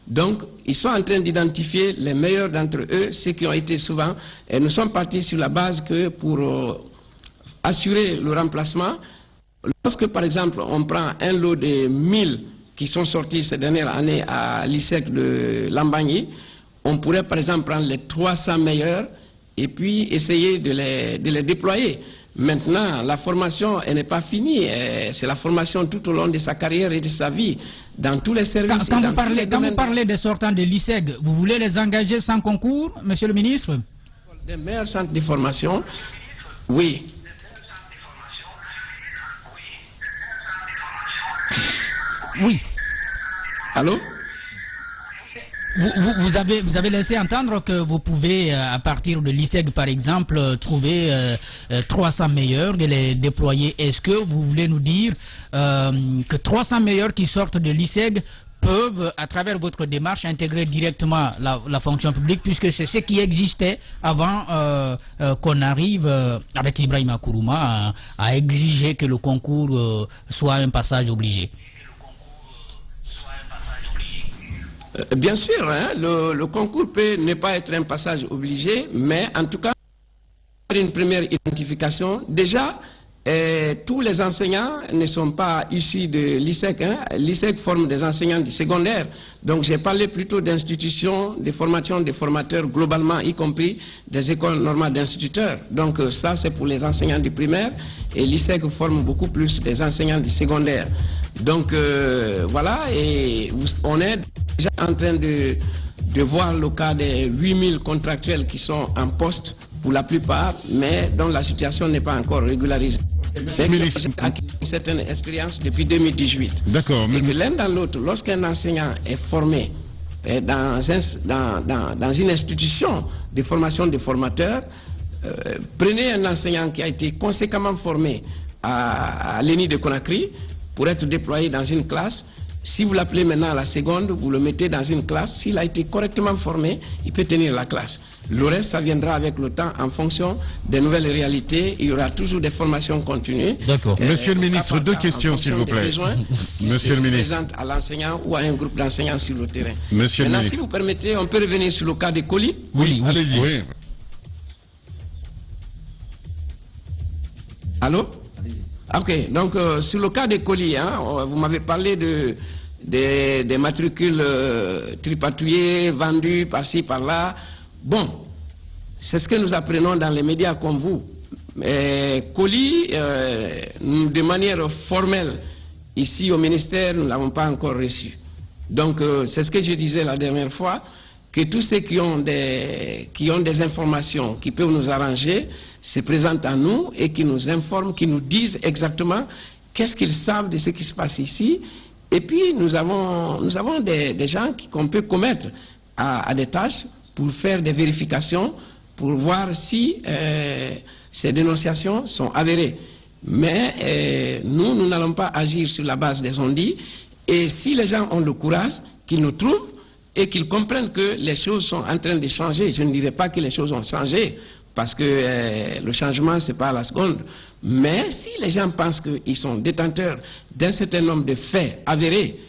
Donc, ils sont en train d'identifier les meilleurs d'entre eux, ceux qui ont été souvent. Et nous sommes partis sur la base que pour assurer le remplacement, lorsque par exemple on prend un lot de 1000 qui sont sortis ces dernières années à l'ISEC de Lambangui, on pourrait par exemple prendre les 300 meilleurs et puis essayer de les déployer. Maintenant, la formation, elle n'est pas finie. C'est la formation tout au long de sa carrière et de sa vie, dans tous les services.
Quand vous parlez des sortants de l'ISEG, vous voulez les engager sans concours, monsieur le ministre?
Des meilleurs centres de formation, oui.
Oui.
Allô?
Vous avez laissé entendre que vous pouvez, à partir de l'ISEG par exemple, trouver 300 meilleurs et les déployer. Est-ce que vous voulez nous dire que 300 meilleurs qui sortent de l'ISEG peuvent, à travers votre démarche, intégrer directement la fonction publique, puisque c'est ce qui existait avant qu'on arrive, avec Ibrahima Kourouma, à exiger que le concours soit un passage obligé.
Bien sûr, hein, le concours peut ne pas être un passage obligé, mais en tout cas, une première identification. Déjà, tous les enseignants ne sont pas issus de l'ISEC. Hein. L'ISEC forme des enseignants du secondaire. Donc j'ai parlé plutôt d'institutions, de formation des formateurs globalement, y compris des écoles normales d'instituteurs. Donc ça, c'est pour les enseignants du primaire. Et l'ISEC forme beaucoup plus des enseignants du secondaire. Donc voilà, et on est déjà en train de voir le cas des 8000 contractuels qui sont en poste pour la plupart, mais dont la situation n'est pas encore régularisée. J'ai acquis une certaine expérience depuis 2018.
D'accord.
Et que l'un dans l'autre, lorsqu'un enseignant est formé dans une institution de formation de formateurs, prenez un enseignant qui a été conséquemment formé à l'ENI de Conakry pour être déployé dans une classe. Si vous l'appelez maintenant à la seconde, vous le mettez dans une classe. S'il a été correctement formé, il peut tenir la classe. Le reste, ça viendra avec le temps en fonction des nouvelles réalités. Il y aura toujours des formations continues.
D'accord. Monsieur le ministre, deux questions, s'il vous plaît. Monsieur le ministre.
Présente à l'enseignant ou à un groupe d'enseignants sur le terrain.
Monsieur
maintenant,
le ministre.
si vous permettez, on peut revenir sur le cas de Colis.
Oui, allez-y. Oui.
Allô? Ok, donc sur le cas des colis, hein, vous m'avez parlé des matricules tripatouillés, vendus par-ci, par-là. Bon, c'est ce que nous apprenons dans les médias comme vous. Mais colis, de manière formelle, ici au ministère, nous ne l'avons pas encore reçu. Donc c'est ce que je disais la dernière fois, que tous ceux qui ont des informations qui peuvent nous arranger, se présentent à nous et qui nous informent, qui nous disent exactement qu'est-ce qu'ils savent de ce qui se passe ici. Et puis nous avons des gens qu'on peut commettre à des tâches pour faire des vérifications, pour voir si ces dénonciations sont avérées. Mais nous n'allons pas agir sur la base des on-dit. Et si les gens ont le courage, qu'ils nous trouvent et qu'ils comprennent que les choses sont en train de changer, je ne dirais pas que les choses ont changé, parce que le changement, ce n'est pas à la seconde. Mais si les gens pensent qu'ils sont détenteurs d'un certain nombre de faits avérés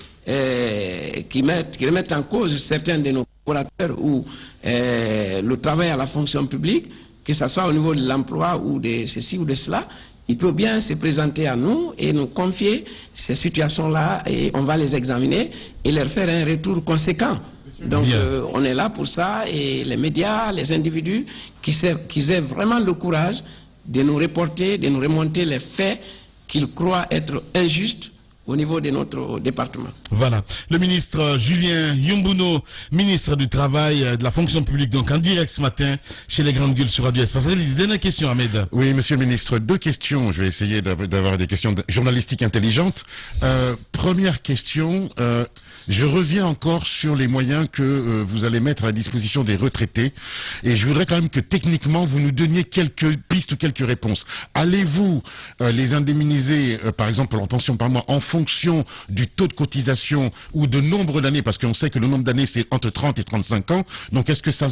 qui remettent en cause certains de nos collaborateurs ou le travail à la fonction publique, que ce soit au niveau de l'emploi ou de ceci ou de cela, il peut bien se présenter à nous et nous confier ces situations-là et on va les examiner et leur faire un retour conséquent. Donc on est là pour ça et les médias, les individus qui aient vraiment le courage de nous reporter, de nous remonter les faits qu'ils croient être injustes au niveau de notre département.
Voilà. Le ministre Julien Yombouno, ministre du Travail, de la fonction publique, donc en direct ce matin chez les Grandes Gueules sur Radio Espace. Dernière question, Ahmed.
Oui, monsieur le ministre, deux questions. Je vais essayer d'avoir des questions journalistiques intelligentes. Première question, je reviens encore sur les moyens que vous allez mettre à la disposition des retraités. Et je voudrais quand même que techniquement, vous nous donniez quelques pistes ou quelques réponses. Allez-vous les indemniser, par exemple, en pension par mois, en fonction du taux de cotisation ou de nombre d'années, parce qu'on sait que le nombre d'années c'est entre 30 et 35 ans, donc est-ce que ça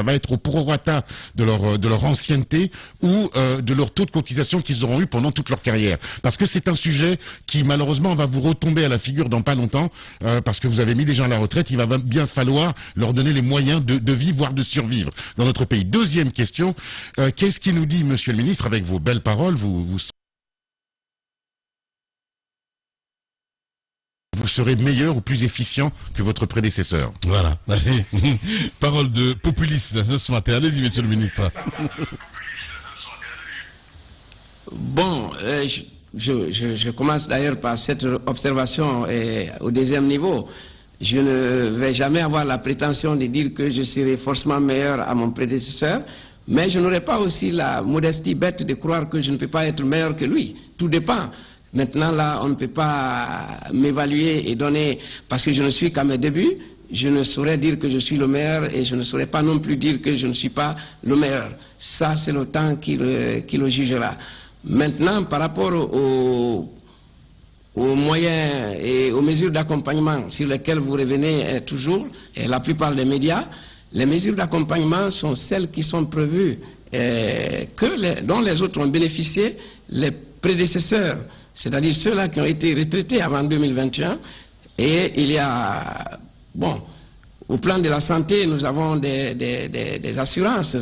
va être au prorata de leur ancienneté ou de leur taux de cotisation qu'ils auront eu pendant toute leur carrière? Parce que c'est un sujet qui malheureusement va vous retomber à la figure dans pas longtemps, parce que vous avez mis des gens à la retraite, il va bien falloir leur donner les moyens de vivre, voire de survivre dans notre pays. Deuxième question, qu'est-ce qui nous dit, monsieur le ministre, avec vos belles paroles, vous serez meilleur ou plus efficient que votre prédécesseur?
Voilà. Parole de populiste ce matin. Allez-y, monsieur le ministre.
Bon, je commence d'ailleurs par cette observation au deuxième niveau. Je ne vais jamais avoir la prétention de dire que je serai forcément meilleur à mon prédécesseur, mais je n'aurai pas aussi la modestie bête de croire que je ne peux pas être meilleur que lui. Tout dépend. Maintenant, là, on ne peut pas m'évaluer et donner, parce que je ne suis qu'à mes débuts, je ne saurais dire que je suis le meilleur et je ne saurais pas non plus dire que je ne suis pas le meilleur. Ça, c'est le temps qui le jugera. Maintenant, par rapport aux moyens et aux mesures d'accompagnement sur lesquelles vous revenez toujours, et la plupart des médias, les mesures d'accompagnement sont celles qui sont prévues, dont les autres ont bénéficié, les prédécesseurs, c'est-à-dire ceux-là qui ont été retraités avant 2021. Et il y a, bon, au plan de la santé, nous avons des assurances,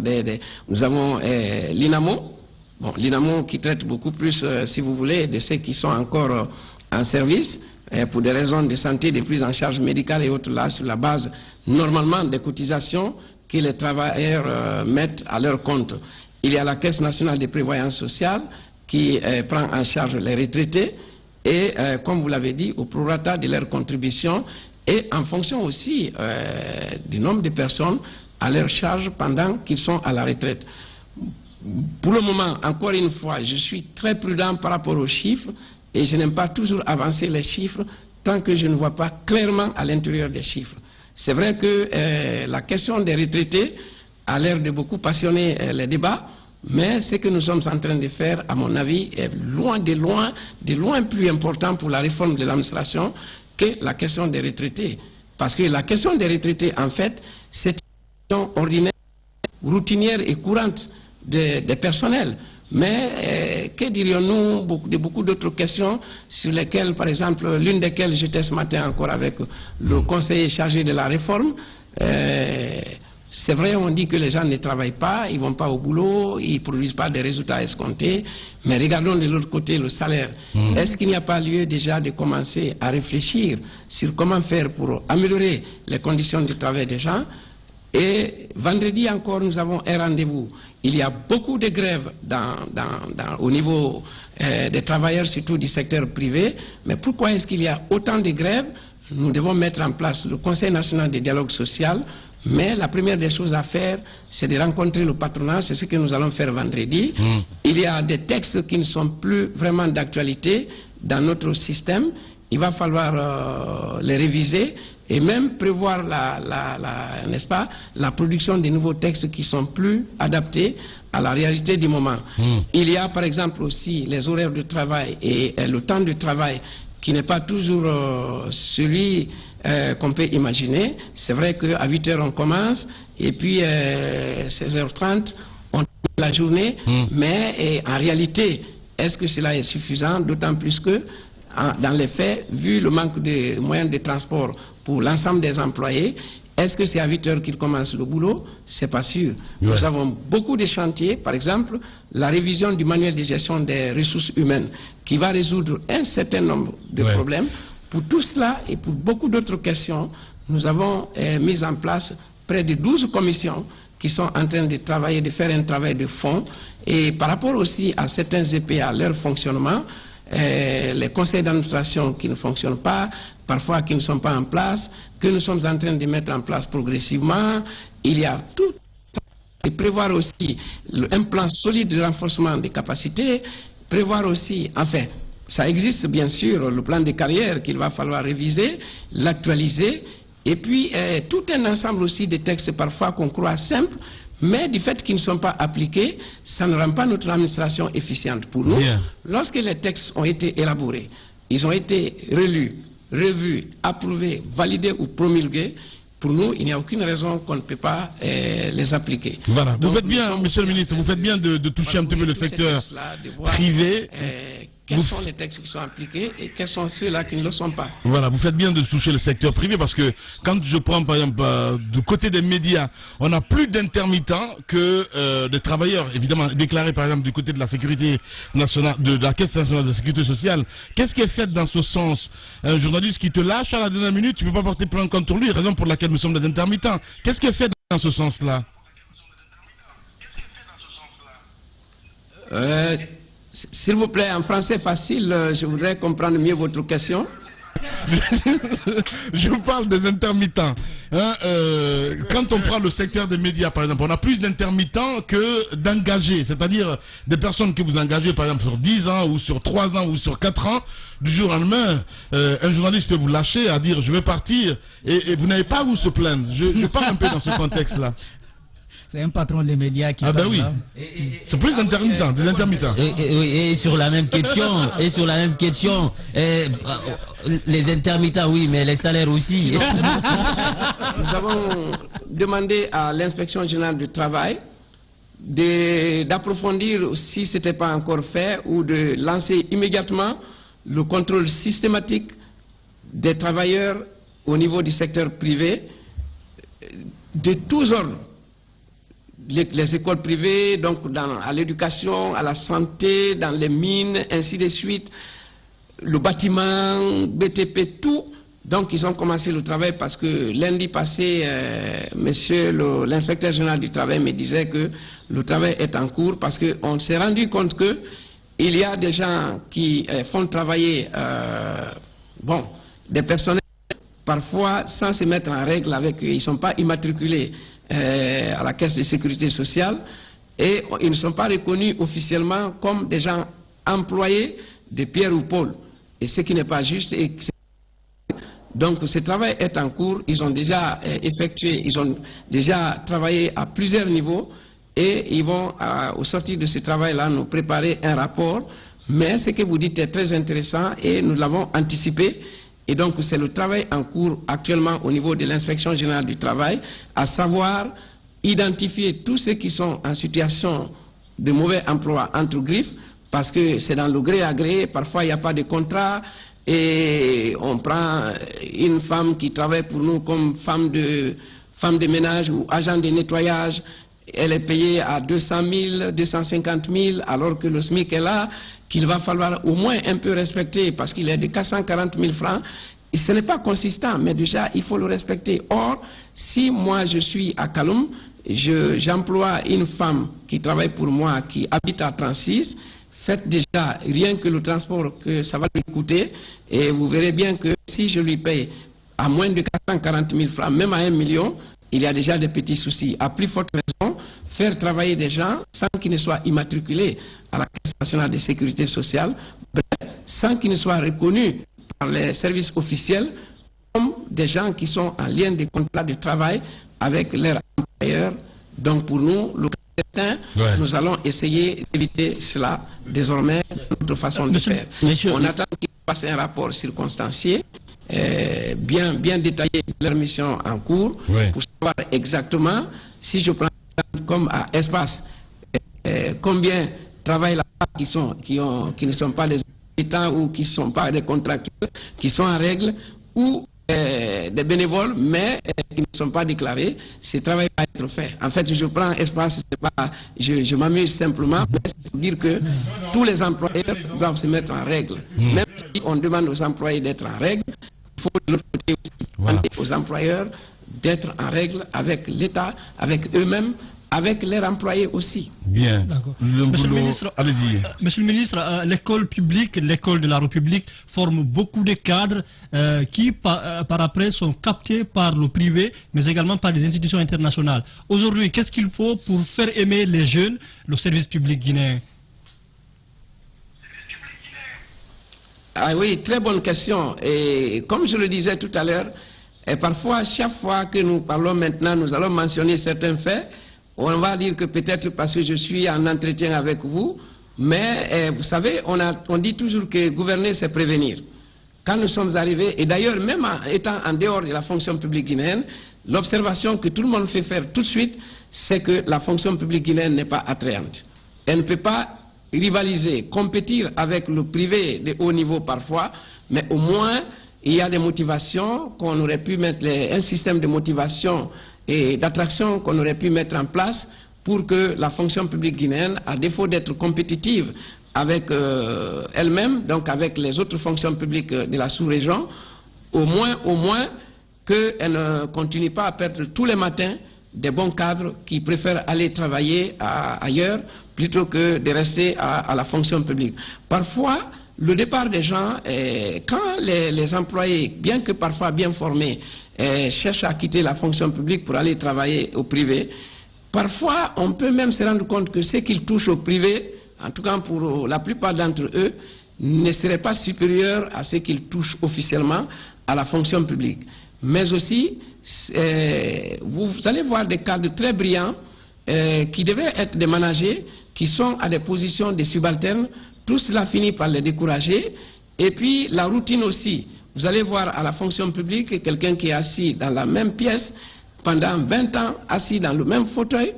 nous avons l'INAMO, bon, l'INAMO qui traite beaucoup plus, si vous voulez, de ceux qui sont encore en service, pour des raisons de santé, de prise en charge médicale et autres là, sur la base normalement des cotisations que les travailleurs mettent à leur compte. Il y a la Caisse nationale de prévoyance sociale qui prend en charge les retraités et, comme vous l'avez dit, au prorata de leurs contributions et en fonction aussi du nombre de personnes à leur charge pendant qu'ils sont à la retraite. Pour le moment, encore une fois, je suis très prudent par rapport aux chiffres et je n'aime pas toujours avancer les chiffres tant que je ne vois pas clairement à l'intérieur des chiffres. C'est vrai que la question des retraités a l'air de beaucoup passionner les débats, mais ce que nous sommes en train de faire, à mon avis, est de loin plus important pour la réforme de l'administration que la question des retraités. Parce que la question des retraités, en fait, c'est une question ordinaire, routinière et courante des personnels. Mais que dirions-nous de beaucoup d'autres questions sur lesquelles, par exemple, l'une desquelles j'étais ce matin encore avec le conseiller chargé de la réforme. C'est vrai, on dit que les gens ne travaillent pas, ils ne vont pas au boulot, ils ne produisent pas des résultats escomptés, mais regardons de l'autre côté le salaire. Est-ce qu'il n'y a pas lieu déjà de commencer à réfléchir sur comment faire pour améliorer les conditions de travail des gens? Et vendredi encore, nous avons un rendez-vous. Il y a beaucoup de grèves au niveau des travailleurs, surtout du secteur privé. Mais pourquoi est-ce qu'il y a autant de grèves? Nous devons mettre en place le Conseil national de dialogue social. Mais la première des choses à faire, c'est de rencontrer le patronat. C'est ce que nous allons faire vendredi. Il y a des textes qui ne sont plus vraiment d'actualité dans notre système. Il va falloir les réviser et même prévoir n'est-ce pas, la production de nouveaux textes qui sont plus adaptés à la réalité du moment. Il y a par exemple aussi les horaires de travail et le temps de travail qui n'est pas toujours celui qu'on peut imaginer. C'est vrai qu'à 8 h on commence et puis 16h30 on termine la journée, mais en réalité, est-ce que cela est suffisant? D'autant plus que dans les faits, vu le manque de moyens de transport pour l'ensemble des employés, est-ce que c'est à 8 h qu'ils commencent le boulot? C'est pas sûr. Nous avons beaucoup de chantiers, par exemple, la révision du manuel de gestion des ressources humaines, qui va résoudre un certain nombre de problèmes. Pour tout cela et pour beaucoup d'autres questions, nous avons mis en place près de 12 commissions qui sont en train de travailler, de faire un travail de fond. Et par rapport aussi à certains EPA, leur fonctionnement, les conseils d'administration qui ne fonctionnent pas, parfois qui ne sont pas en place, que nous sommes en train de mettre en place progressivement. Il y a tout et prévoir aussi un plan solide de renforcement des capacités, prévoir aussi, enfin, ça existe bien sûr, le plan de carrière qu'il va falloir réviser, l'actualiser, et puis tout un ensemble aussi de textes parfois qu'on croit simples, mais du fait qu'ils ne sont pas appliqués, ça ne rend pas notre administration efficiente. Pour nous, lorsque les textes ont été élaborés, ils ont été relus, revus, approuvés, validés ou promulgués, pour nous, il n'y a aucune raison qu'on ne peut pas les appliquer.
Voilà. Vous faites bien, monsieur le ministre, vous faites bien de toucher un petit peu le secteur privé.
Quels sont les textes qui sont appliqués et quels sont ceux-là qui ne le sont pas.
Voilà, vous faites bien de toucher le secteur privé parce que quand je prends par exemple du côté des médias, on a plus d'intermittents que de travailleurs, évidemment déclarés par exemple du côté de la sécurité nationale, de la Caisse nationale de sécurité sociale. Qu'est-ce qui est fait dans ce sens? Un journaliste qui te lâche à la dernière minute, tu ne peux pas porter plainte contre lui, raison pour laquelle nous sommes des intermittents. Qu'est-ce qui est fait dans ce sens-là?
S'il vous plaît, en français facile, je voudrais comprendre mieux votre question.
Je vous parle des intermittents. Quand on prend le secteur des médias, par exemple, on a plus d'intermittents que d'engagés. C'est-à-dire des personnes que vous engagez, par exemple, sur 10 ans, ou sur 3 ans, ou sur 4 ans. Du jour au lendemain, un journaliste peut vous lâcher à dire « je vais partir » et vous n'avez pas où se plaindre. Je parle un peu dans ce contexte-là.
C'est un patron des médias qui
parle. Ah ben oui. C'est plus d'intermittents, des intermittents.
Et sur la même question, les intermittents, oui, mais les salaires aussi.
Nous avons demandé à l'inspection générale du travail d'approfondir, si ce n'était pas encore fait, ou de lancer immédiatement le contrôle systématique des travailleurs au niveau du secteur privé, de tous ordres. Les écoles privées, donc à l'éducation, à la santé, dans les mines, ainsi de suite, le bâtiment, BTP, tout. Donc ils ont commencé le travail parce que lundi passé, monsieur l'inspecteur général du travail me disait que le travail est en cours parce qu'on s'est rendu compte que il y a des gens qui font travailler des personnels parfois sans se mettre en règle avec eux. Ils ne sont pas immatriculés à la caisse de sécurité sociale et ils ne sont pas reconnus officiellement comme des gens employés de Pierre ou Paul. Et ce qui n'est pas juste. Donc ce travail est en cours, ils ont déjà effectué, ils ont déjà travaillé à plusieurs niveaux et ils vont, au sortir de ce travail-là, nous préparer un rapport. Mais ce que vous dites est très intéressant et nous l'avons anticipé. Et donc c'est le travail en cours actuellement au niveau de l'inspection générale du travail, à savoir identifier tous ceux qui sont en situation de mauvais emploi entre griffes, parce que c'est dans le gré à gré, parfois il n'y a pas de contrat, et on prend une femme qui travaille pour nous comme femme de ménage ou agent de nettoyage, elle est payée à 200 000, 250 000, alors que le SMIC est là, qu'il va falloir au moins un peu respecter parce qu'il est de 440 000 francs. Et ce n'est pas consistant, mais déjà, il faut le respecter. Or, si moi, je suis à Kaloum, j'emploie une femme qui travaille pour moi, qui habite à 36, faites déjà rien que le transport que ça va lui coûter, et vous verrez bien que si je lui paye à moins de 440 000 francs, même à 1 million, il y a déjà des petits soucis. À plus forte raison, faire travailler des gens sans qu'ils ne soient immatriculés à la Caisse nationale de sécurité sociale, bref, sans qu'ils ne soient reconnus par les services officiels comme des gens qui sont en lien de contrat de travail avec leurs employeurs. Donc pour nous, le nous allons essayer d'éviter cela désormais, notre façon de faire. On attend qu'ils fassent un rapport circonstancié, bien détaillé de leur mission en cours, pour savoir exactement, si je prends comme à Espace, combien travaillent là-bas qui ne sont pas des habitants ou qui ne sont pas des contractuels, qui sont en règle, ou des bénévoles, mais qui ne sont pas déclarés, ce travail va être fait. En fait, je prends Espace, je m'amuse simplement, mais c'est pour dire que tous les employeurs doivent se mettre en règle. Même si on demande aux employés d'être en règle, il faut de l'autre côté aussi demander aux employeurs d'être en règle avec l'État, avec eux-mêmes, avec leurs employés aussi.
Bien.
Monsieur le ministre,
allez-y.
Monsieur le ministre, l'école publique, l'école de la République forme beaucoup de cadres qui, par après, sont captés par le privé, mais également par des institutions internationales. Aujourd'hui, qu'est-ce qu'il faut pour faire aimer les jeunes, le service public guinéen?
Ah oui, très bonne question. Et comme je le disais tout à l'heure, parfois, chaque fois que nous parlons maintenant, nous allons mentionner certains faits. On va dire que peut-être parce que je suis en entretien avec vous, mais vous savez, on dit toujours que gouverner, c'est prévenir. Quand nous sommes arrivés, et d'ailleurs, même étant en dehors de la fonction publique guinéenne, l'observation que tout le monde fait faire tout de suite, c'est que la fonction publique guinéenne n'est pas attrayante. Elle ne peut pas rivaliser, compétir avec le privé de haut niveau parfois, mais au moins, il y a des motivations qu'on aurait pu mettre, un système de motivation et d'attraction qu'on aurait pu mettre en place pour que la fonction publique guinéenne, à défaut d'être compétitive avec elle-même, donc avec les autres fonctions publiques de la sous-région, au moins qu'elle ne continue pas à perdre tous les matins des bons cadres qui préfèrent aller travailler ailleurs plutôt que de rester à la fonction publique. Parfois, le départ des gens, quand les employés, bien que parfois bien formés, cherchent à quitter la fonction publique pour aller travailler au privé, parfois on peut même se rendre compte que ce qu'ils touchent au privé, en tout cas pour la plupart d'entre eux, ne serait pas supérieur à ce qu'ils touchent officiellement à la fonction publique. Mais aussi, vous allez voir des cadres très brillants qui devaient être des managers, qui sont à des positions de subalternes. Tout cela finit par les décourager. Et puis la routine aussi. Vous allez voir à la fonction publique quelqu'un qui est assis dans la même pièce pendant 20 ans, assis dans le même fauteuil,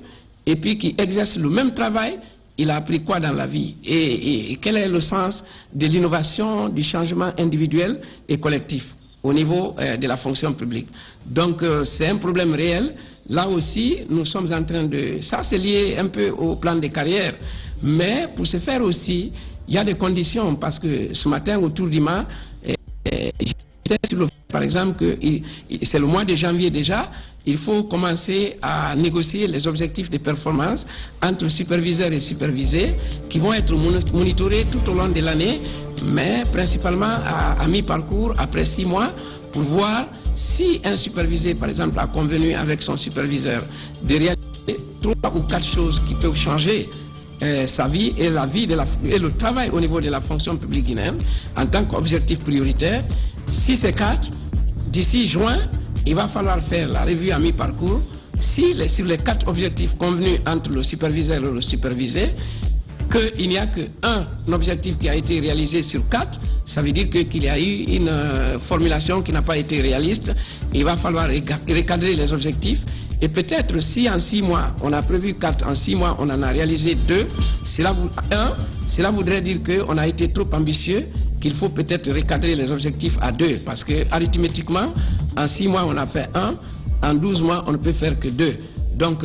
et puis qui exerce le même travail. Il a appris quoi dans la vie et quel est le sens de l'innovation, du changement individuel et collectif au niveau de la fonction publique. Donc c'est un problème réel. Là aussi, nous sommes en train de... Ça, c'est lié un peu au plan de carrière. Mais pour ce faire aussi, il y a des conditions, parce que ce matin, autour du MA, par exemple, que c'est le mois de janvier déjà, il faut commencer à négocier les objectifs de performance entre superviseurs et supervisés qui vont être monitorés tout au long de l'année, mais principalement à mi-parcours, après 6 mois, pour voir si un supervisé, par exemple, a convenu avec son superviseur de réaliser 3 ou 4 choses qui peuvent changer sa vie et la vie et le travail au niveau de la fonction publique guinéenne en tant qu'objectif prioritaire. Si c'est 4, d'ici juin, il va falloir faire la revue à mi-parcours. Si sur les 4 objectifs convenus entre le superviseur et le supervisé, qu'il n'y a qu'un objectif qui a été réalisé sur 4, ça veut dire qu'il y a eu une formulation qui n'a pas été réaliste. Il va falloir recadrer les objectifs. Et peut-être si en 6 mois, on a prévu 4, en 6 mois, on en a réalisé 2, cela voudrait dire qu'on a été trop ambitieux, qu'il faut peut-être recadrer les objectifs à 2. Parce que arithmétiquement, en 6 mois, on a fait 1, en 12 mois, on ne peut faire que 2. Donc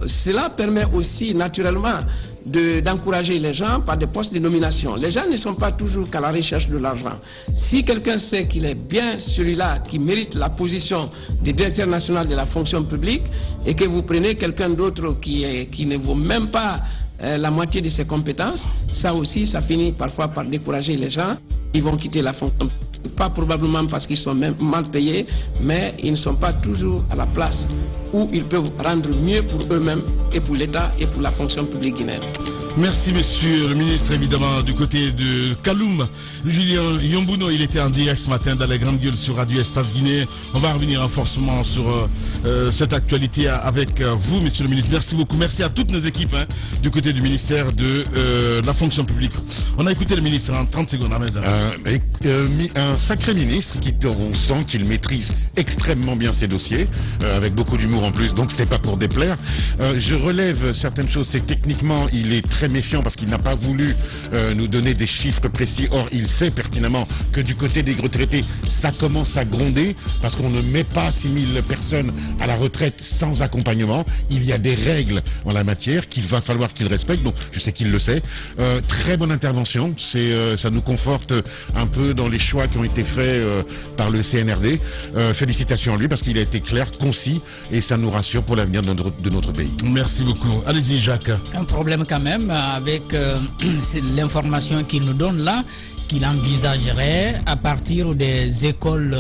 cela permet aussi naturellement d'encourager les gens par des postes de nomination. Les gens ne sont pas toujours qu'à la recherche de l'argent. Si quelqu'un sait qu'il est bien celui-là qui mérite la position de directeur national de la fonction publique et que vous prenez quelqu'un d'autre qui ne vaut même pas la moitié de ses compétences, ça aussi, ça finit parfois par décourager les gens. Ils vont quitter la fonction publique. Pas probablement parce qu'ils sont même mal payés, mais ils ne sont pas toujours à la place où ils peuvent rendre mieux pour eux-mêmes et pour l'État et pour la fonction publique guinéenne.
Merci monsieur le ministre, évidemment du côté de Kaloum. Julien Yombuno, il était en direct ce matin dans la Grande Gueule sur Radio Espace Guinée. On va revenir forcément sur cette actualité avec vous, monsieur le ministre. Merci beaucoup. Merci à toutes nos équipes du côté du ministère de la fonction publique. On a écouté le ministre en 30 secondes.
Un sacré ministre on sent qu'il maîtrise extrêmement bien ses dossiers, avec beaucoup d'humour en plus, donc c'est pas pour déplaire. Je relève certaines choses, c'est que techniquement il est très méfiant parce qu'il n'a pas voulu nous donner des chiffres précis. Or, il sait pertinemment que du côté des retraités, ça commence à gronder parce qu'on ne met pas 6000 personnes à la retraite sans accompagnement. Il y a des règles en la matière qu'il va falloir qu'il respecte. Donc, je sais qu'il le sait. Très bonne intervention. Ça nous conforte un peu dans les choix qui ont été faits par le CNRD. Félicitations à lui parce qu'il a été clair, concis et ça nous rassure pour l'avenir de notre pays.
Merci beaucoup. Allez-y, Jacques.
Un problème quand même avec l'information qu'il nous donne là, qu'il envisagerait à partir des écoles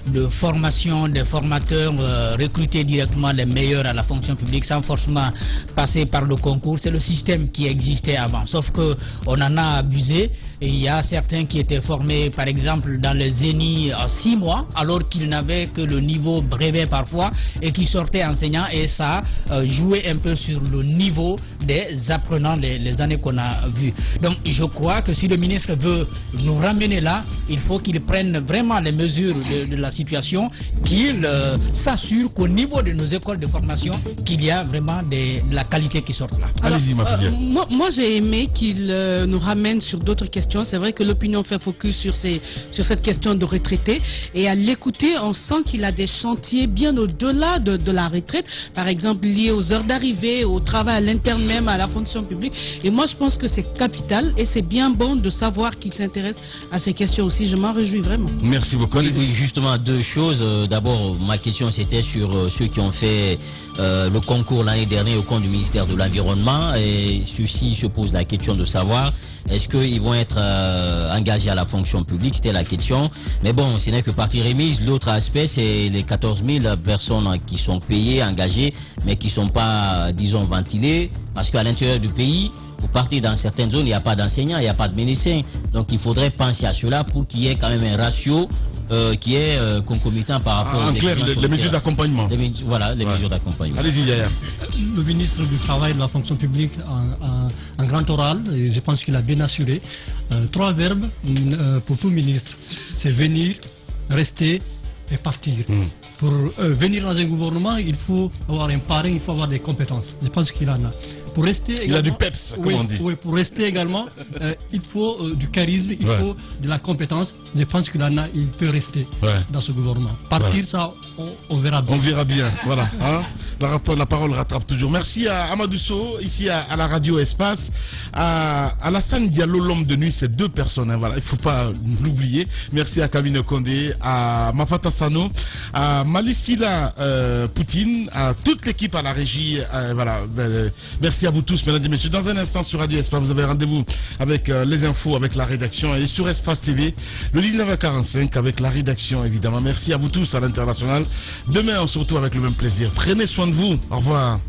de formation, des formateurs recruter directement les meilleurs à la fonction publique sans forcément passer par le concours. C'est le système qui existait avant, sauf que on en a abusé. Et il y a certains qui étaient formés par exemple dans les ZENI en 6 mois alors qu'ils n'avaient que le niveau brevet parfois et qui sortaient enseignants, et ça jouait un peu sur le niveau des apprenants les années qu'on a vues. Donc je crois que si le ministre veut nous ramener là, il faut qu'il prenne vraiment les mesures de la situation, qu'il s'assure qu'au niveau de nos écoles de formation, qu'il y a vraiment de la qualité qui sorte là.
Allez-y, ma fille.
Moi j'ai aimé qu'il nous ramène sur d'autres questions. C'est vrai que l'opinion fait focus sur cette question de retraités, et à l'écouter, on sent qu'il a des chantiers bien au-delà de la retraite, par exemple liés aux heures d'arrivée, au travail à l'interne même, à la fonction publique. Et moi je pense que c'est capital et c'est bien bon de savoir qu'il s'intéresse à ces questions aussi. Je m'en réjouis vraiment.
Merci beaucoup.
Oui, justement, 2 choses. D'abord, ma question c'était sur ceux qui ont fait le concours l'année dernière au compte du ministère de l'Environnement, et ceux-ci se posent la question de savoir est-ce qu'ils vont être engagés à la fonction publique. C'était la question. Mais bon, ce n'est que partie remise. L'autre aspect, c'est les 14 000 personnes qui sont payées, engagées, mais qui ne sont pas, disons, ventilées, parce qu'à l'intérieur du pays, vous partez dans certaines zones, il n'y a pas d'enseignants, il n'y a pas de médecins. Donc il faudrait penser à cela pour qu'il y ait quand même un ratio qui est concomitant par rapport aux
clair,
exigences
les mesures d'accompagnement.
Voilà, les mesures d'accompagnement.
Allez-y, Yaya.
Le ministre du Travail et de la fonction publique, en grand oral, et je pense qu'il a bien assuré, 3 verbes pour tout ministre. C'est venir, rester et partir. Pour venir dans un gouvernement, il faut avoir un parrain, il faut avoir des compétences. Je pense qu'il en a. Pour rester également,
il a du peps, comme on dit.
Oui, pour rester également, il faut du charisme, il faut de la compétence. Je pense qu'il en a, il peut rester dans ce gouvernement. Partir, ça, on verra bien.
On verra bien, voilà. Hein? La parole rattrape toujours. Merci à Amadou Sow, ici à la radio Espace, à Alassane Diallo, l'homme de nuit, c'est 2 personnes. Hein, voilà, il ne faut pas l'oublier. Merci à Kamine Kondé, à Mafata Sano, à Malisila Poutine, à toute l'équipe à la régie. Voilà, merci à vous tous, mesdames et messieurs. Dans un instant sur Radio Espace, vous avez rendez-vous avec les infos, avec la rédaction, et sur Espace TV, le 19h45 avec la rédaction, évidemment. Merci à vous tous à l'international. Demain, on se retrouve avec le même plaisir. Prenez soin de vous. Au revoir.